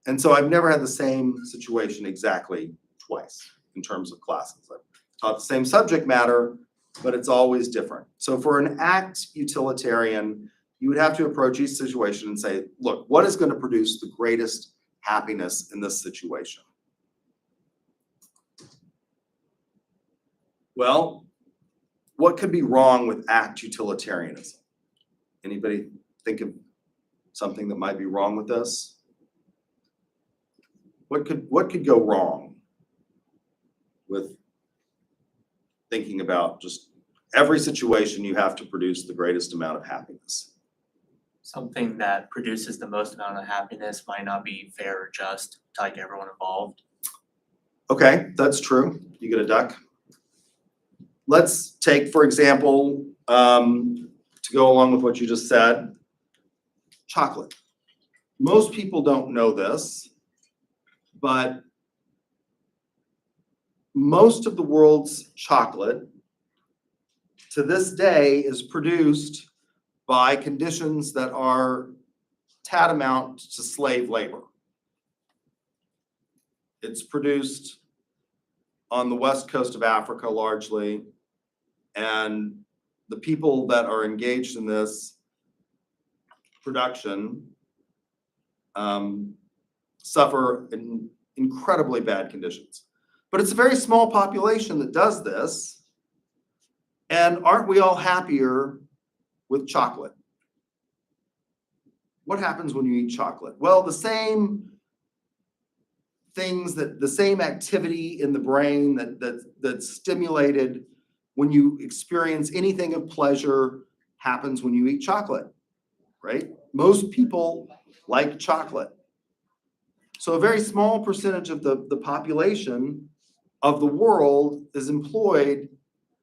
And so I've never had the same situation exactly twice in terms of classes. I've taught the same subject matter, but it's always different. So for an act utilitarian, you would have to approach each situation and say, look, what is going to produce the greatest happiness in this situation? Well, what could be wrong with act utilitarianism? Anybody think of something that might be wrong with this? What could go wrong with thinking about just every situation you have to produce the greatest amount of happiness? Something that produces the most amount of happiness might not be fair or just to like everyone involved. Okay, that's true. You get a duck. Let's take, for example, to go along with what you just said, chocolate. Most people don't know this, but most of the world's chocolate to this day is produced by conditions that are tantamount to slave labor. It's produced on the west coast of Africa largely, and the people that are engaged in this production suffer in incredibly bad conditions. But it's a very small population that does this, and aren't we all happier with chocolate? What happens when you eat chocolate? Well, the same things, the same activity in the brain that's stimulated when you experience anything of pleasure happens when you eat chocolate, right? Most people like chocolate. So a very small percentage of the population of the world is employed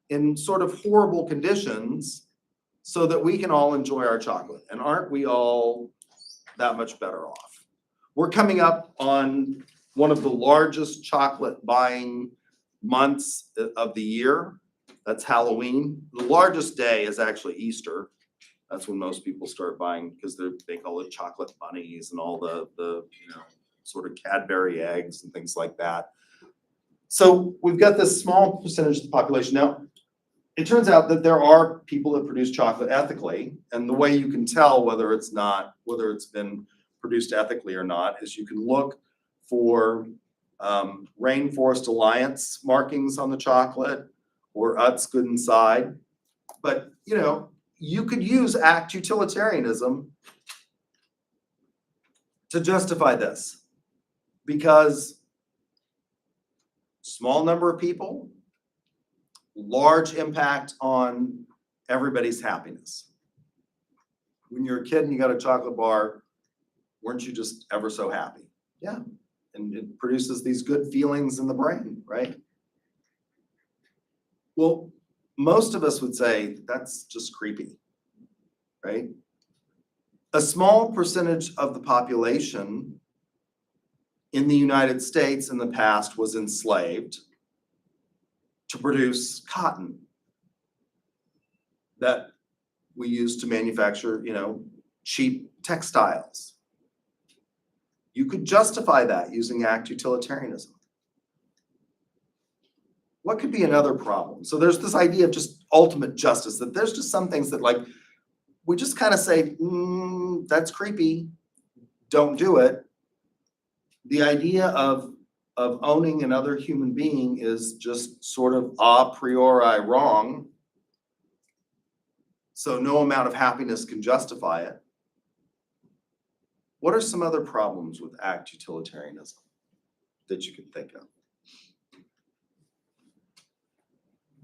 in sort of horrible conditions so that we can all enjoy our chocolate. And aren't we all that much better off? We're coming up on one of the largest chocolate buying months of the year. That's Halloween. The largest day is actually Easter. That's when most people start buying because they make all the chocolate bunnies and all the sort of Cadbury eggs and things like that. So we've got this small percentage of the population. Now, it turns out that there are people that produce chocolate ethically, and the way you can tell whether it's been produced ethically or not is you can look for Rainforest Alliance markings on the chocolate or Utz Good Inside. But you could use Act Utilitarianism to justify this, because small number of people, large impact on everybody's happiness. When you're a kid and you got a chocolate bar, weren't you just ever so happy? Yeah. And it produces these good feelings in the brain, right? Well, most of us would say that's just creepy, right? A small percentage of the population in the United States in the past was enslaved to produce cotton that we use to manufacture, cheap textiles. You could justify that using Act Utilitarianism. What could be another problem? So there's this idea of just ultimate justice, that there's just some things that we just kind of say, that's creepy, don't do it. The idea of owning another human being is just sort of a priori wrong. So no amount of happiness can justify it. What are some other problems with Act Utilitarianism that you can think of?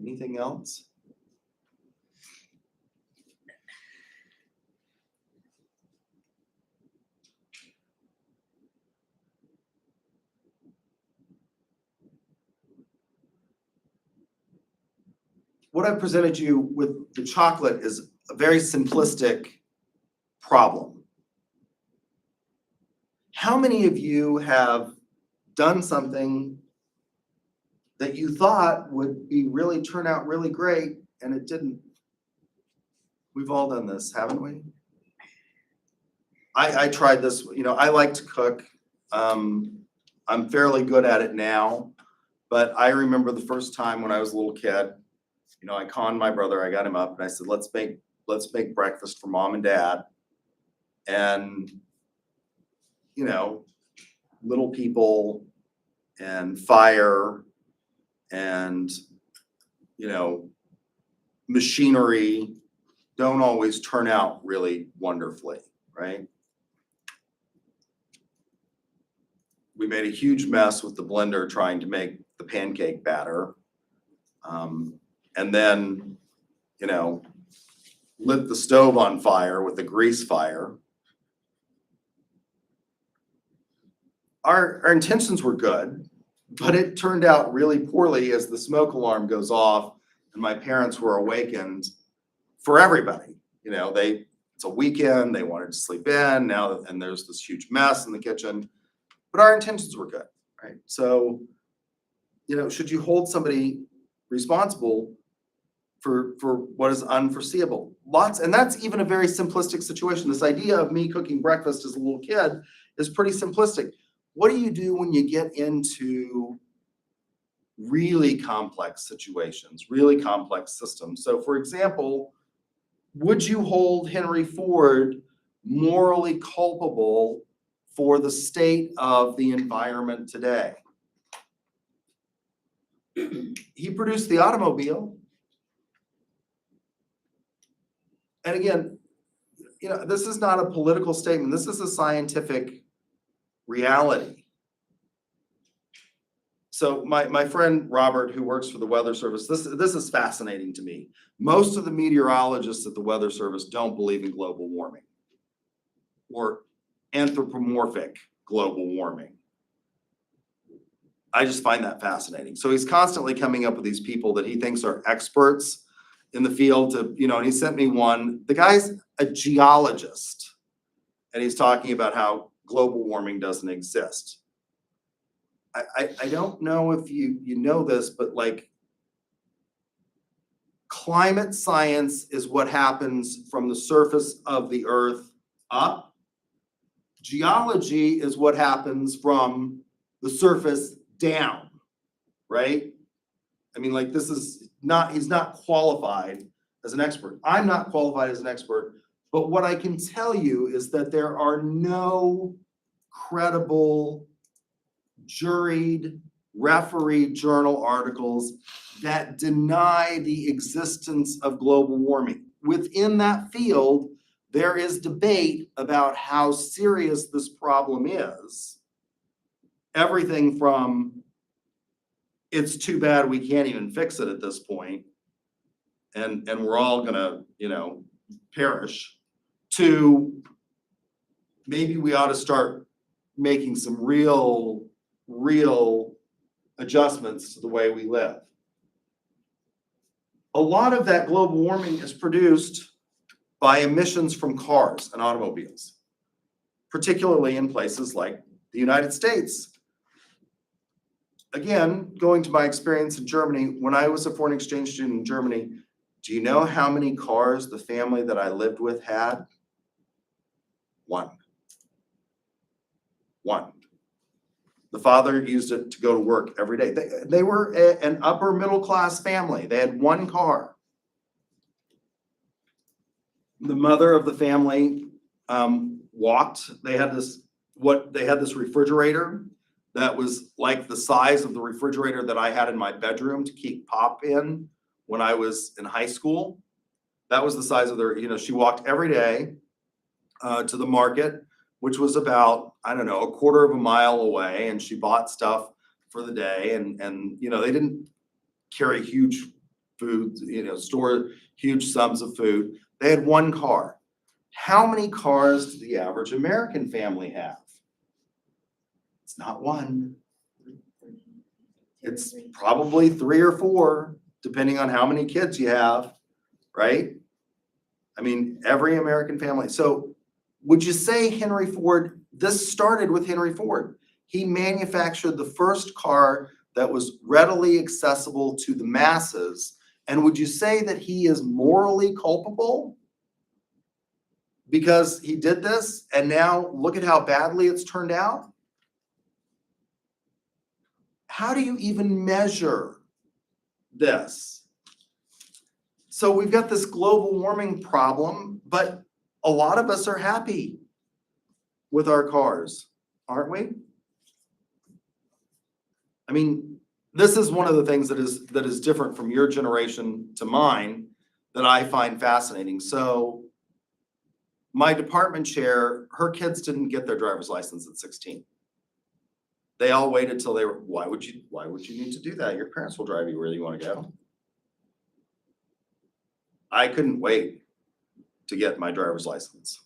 Anything else? What I've presented you with the chocolate is a very simplistic problem. How many of you have done something that you thought would turn out really great and it didn't? We've all done this, haven't we? I tried this, I like to cook. I'm fairly good at it now, but I remember the first time when I was a little kid, I conned my brother, I got him up and I said, let's make breakfast for mom and dad. And, little people and fire and, machinery don't always turn out really wonderfully, right? We made a huge mess with the blender trying to make the pancake batter. And then, lit the stove on fire with a grease fire. Our intentions were good, but it turned out really poorly as the smoke alarm goes off and my parents were awakened for everybody. It's a weekend, they wanted to sleep in now, and there's this huge mess in the kitchen, but our intentions were good, right? So, should you hold somebody responsible for what is unforeseeable? And that's even a very simplistic situation. This idea of me cooking breakfast as a little kid is pretty simplistic. What do you do when you get into really complex situations, really complex systems? So for example, would you hold Henry Ford morally culpable for the state of the environment today? He produced the automobile. And again, this is not a political statement. This is a scientific reality. So my friend Robert, who works for the Weather Service, this is fascinating to me. Most of the meteorologists at the Weather Service don't believe in global warming, or anthropomorphic global warming. I just find that fascinating. So he's constantly coming up with these people that he thinks are experts in the field to, and he sent me one. The guy's a geologist, and he's talking about how global warming doesn't exist. I don't know if you know this, but like climate science is what happens from the surface of the earth up. Geology is what happens from the surface down, right? I mean, like he's not qualified as an expert. I'm not qualified as an expert, but what I can tell you is that there are no credible juried, refereed journal articles that deny the existence of global warming. Within that field, there is debate about how serious this problem is. Everything from it's too bad we can't even fix it at this point, and we're all gonna, perish, to maybe we ought to start making some real adjustments to the way we live. A lot of that global warming is produced by emissions from cars and automobiles, particularly in places like the United States. Again, going to my experience in Germany, when I was a foreign exchange student in Germany, do you know how many cars the family that I lived with had? One. The father used it to go to work every day. They were an upper middle class family. They had one car. The mother of the family walked. They had this refrigerator that was like the size of the refrigerator that I had in my bedroom to keep Pop in when I was in high school. That was the size of their, she walked every day to the market, which was about, I don't know, a quarter of a mile away, and she bought stuff for the day, and they didn't carry huge food, store huge sums of food. They had one car. How many cars does the average American family have? It's not one. It's probably 3 or 4, depending on how many kids you have, right? I mean, every American family. So would you say Henry Ford, this started with Henry Ford. He manufactured the first car that was readily accessible to the masses. And would you say that he is morally culpable because he did this, and now look at how badly it's turned out? How do you even measure this? So we've got this global warming problem, but a lot of us are happy with our cars, aren't we? I mean, this is one of the things that is different from your generation to mine that I find fascinating. So my department chair, her kids didn't get their driver's license at 16. They all waited till they were, why would you need to do that? Your parents will drive you where you want to go. I couldn't wait to get my driver's license.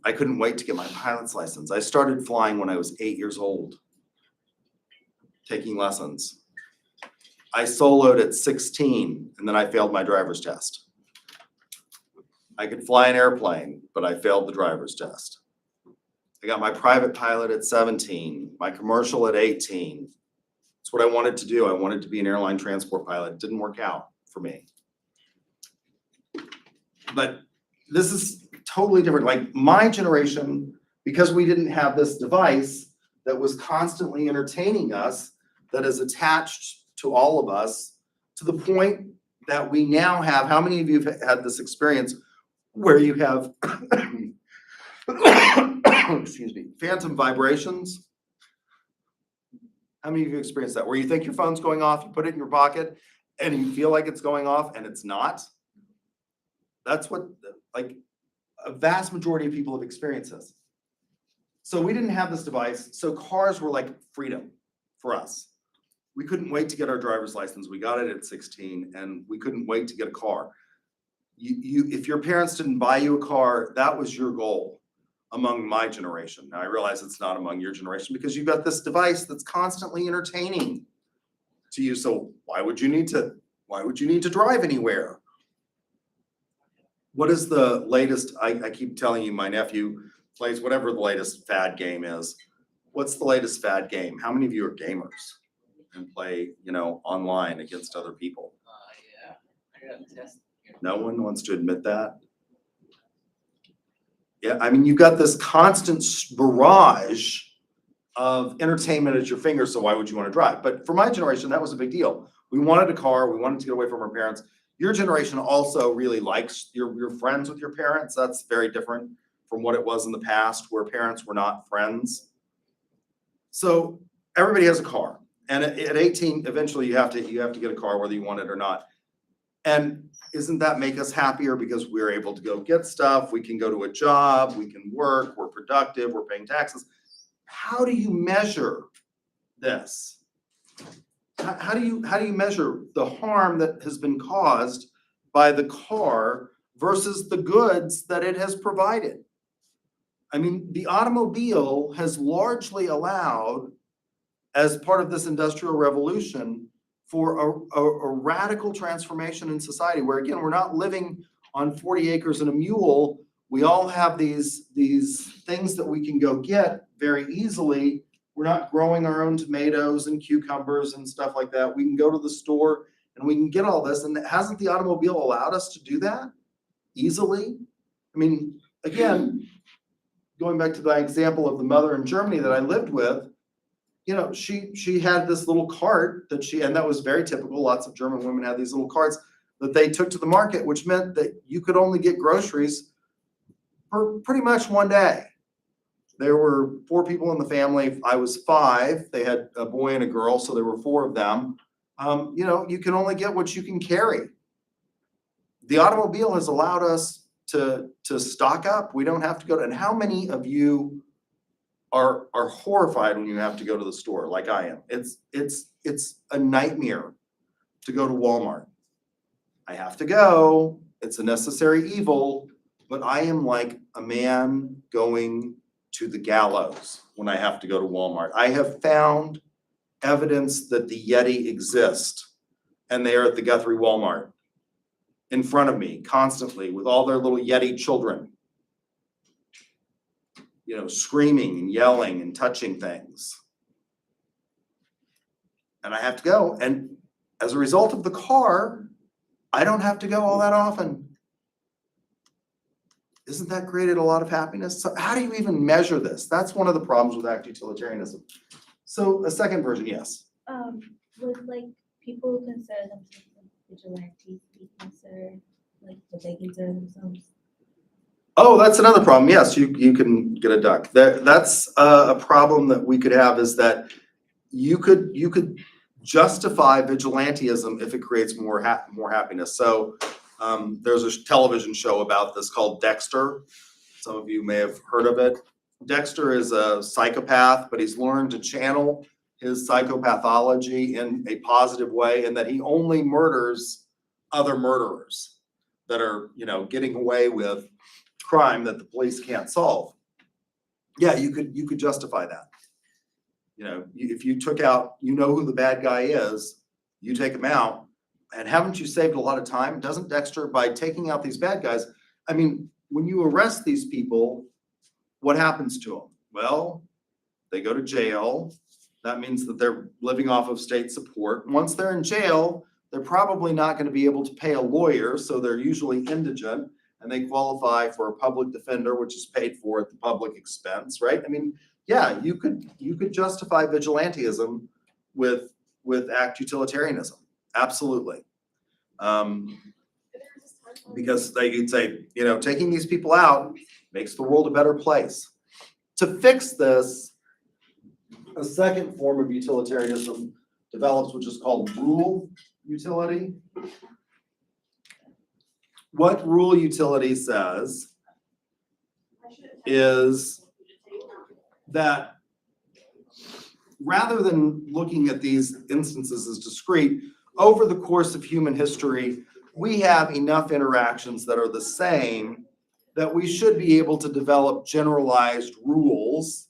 I couldn't wait to get my pilot's license. I started flying when I was 8 years old, taking lessons. I soloed at 16, and then I failed my driver's test. I could fly an airplane, but I failed the driver's test. I got my private pilot at 17, my commercial at 18. It's what I wanted to do. I wanted to be an airline transport pilot. It didn't work out for me. But this is totally different. Like my generation, because we didn't have this device that was constantly entertaining us, that is attached to all of us, to the point that we now have, how many of you have had this experience where you have, excuse me, phantom vibrations? How many of you experienced that? Where you think your phone's going off, you put it in your pocket, and you feel like it's going off, and it's not? That's what, like, a vast majority of people have experienced this. So we didn't have this device, so cars were like freedom for us. We couldn't wait to get our driver's license. We got it at 16, and we couldn't wait to get a car. if your parents didn't buy you a car, that was your goal among my generation. Now I realize it's not among your generation because you've got this device that's constantly entertaining to you. So why would you need to drive anywhere? What is the latest? I keep telling you, my nephew plays whatever the latest fad game is. What's the latest fad game? How many of you are gamers and play, online against other people? Yeah, I got a test. No one wants to admit that. Yeah, I mean, you've got this constant barrage of entertainment at your fingers, so why would you want to drive? But for my generation, that was a big deal. We wanted a car, we wanted to get away from our parents. Your generation also really likes, you're friends with your parents. That's very different from what it was in the past, where parents were not friends. So everybody has a car. And at 18, eventually you have to get a car whether you want it or not. And isn't that make us happier because we're able to go get stuff, we can go to a job, we can work, we're productive, we're paying taxes. How do you measure this? How do you measure the harm that has been caused by the car versus the goods that it has provided? I mean, the automobile has largely allowed, as part of this industrial revolution, for a radical transformation in society where, again, we're not living on 40 acres and a mule. We all have these things that we can go get very easily. We're not growing our own tomatoes and cucumbers and stuff like that. We can go to the store and we can get all this. And hasn't the automobile allowed us to do that easily? I mean, again, going back to the example of the mother in Germany that I lived with, she had this little cart and that was very typical. Lots of German women had these little carts that they took to the market, which meant that you could only get groceries for pretty much one day. There were 4 people in the family. I was 5. They had a boy and a girl, so there were 4 of them. You can only get what you can carry. The automobile has allowed us to stock up. We don't have to go to, and how many of you are horrified when you have to go to the store like I am? It's a nightmare to go to Walmart. I have to go. It's a necessary evil, but I am like a man going to the gallows when I have to go to Walmart. I have found evidence that the Yeti exist, and they are at the Guthrie Walmart in front of me constantly with all their little Yeti children, screaming and yelling and touching things. And I have to go. And as a result of the car, I don't have to go all that often. Isn't that created a lot of happiness? So how do you even measure this? That's one of the problems with Act Utilitarianism. So a second version, yes. Would people consider themselves vigilantes be considered, would they consider themselves? Oh, that's another problem. Yes, you can get a duck. That's a problem that we could have, is that you could justify vigilantism if it creates more happiness. So there's a television show about this called Dexter. Some of you may have heard of it. Dexter is a psychopath, but he's learned to channel his psychopathology in a positive way, and that he only murders other murderers that are, getting away with crime that the police can't solve. Yeah, you could justify that. If you took out, who the bad guy is, you take him out, and haven't you saved a lot of time? Doesn't Dexter, by taking out these bad guys, I mean, when you arrest these people, what happens to them? Well, they go to jail. That means that they're living off of state support. Once they're in jail, they're probably not going to be able to pay a lawyer, so they're usually indigent, and they qualify for a public defender, which is paid for at the public expense, right? I mean, yeah, you could justify vigilantism with Act Utilitarianism, absolutely. Because they could say, taking these people out makes the world a better place. To fix this, a second form of utilitarianism develops, which is called rule utility. What rule utility says is that rather than looking at these instances as discrete, over the course of human history, we have enough interactions that are the same that we should be able to develop generalized rules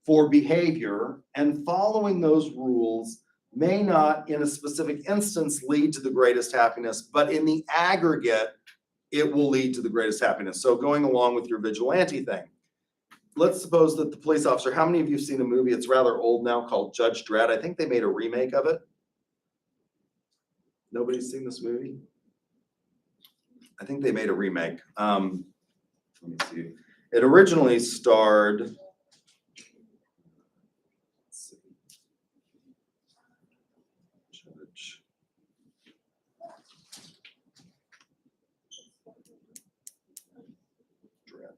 for behavior, and following those rules may not in a specific instance lead to the greatest happiness, but in the aggregate, it will lead to the greatest happiness. So going along with your vigilante thing, let's suppose that the police officer, how many of you have seen a movie, it's rather old now, called Judge Dredd? I think they made a remake of it. Nobody's seen this movie? I think they made a remake. Let me see. It originally starred, let's see, Judge. Dredd.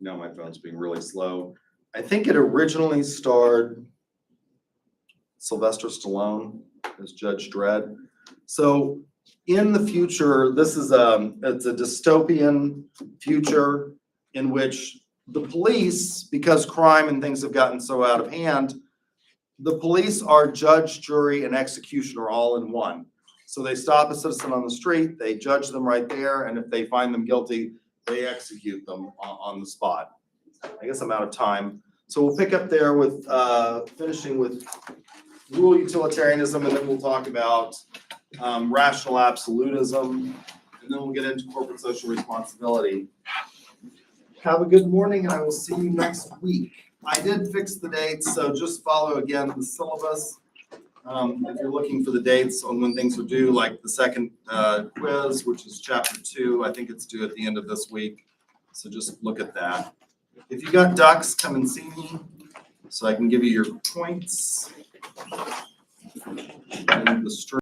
Now my phone's being really slow. I think it originally starred Sylvester Stallone as Judge Dredd. So in the future, this is it's a dystopian future in which the police, because crime and things have gotten so out of hand, the police are judge, jury, and executioner all in one. So they stop a citizen on the street, they judge them right there, and if they find them guilty, they execute them on the spot. I guess I'm out of time. So we'll pick up there with finishing with rule utilitarianism, and then we'll talk about rational absolutism, and then we'll get into corporate social responsibility. Have a good morning, and I will see you next week. I did fix the dates, so just follow again the syllabus. If you're looking for the dates on when things are due, like the second quiz, which is chapter 2, I think it's due at the end of this week. So just look at that. If you got ducks, come and see me so I can give you your points. And the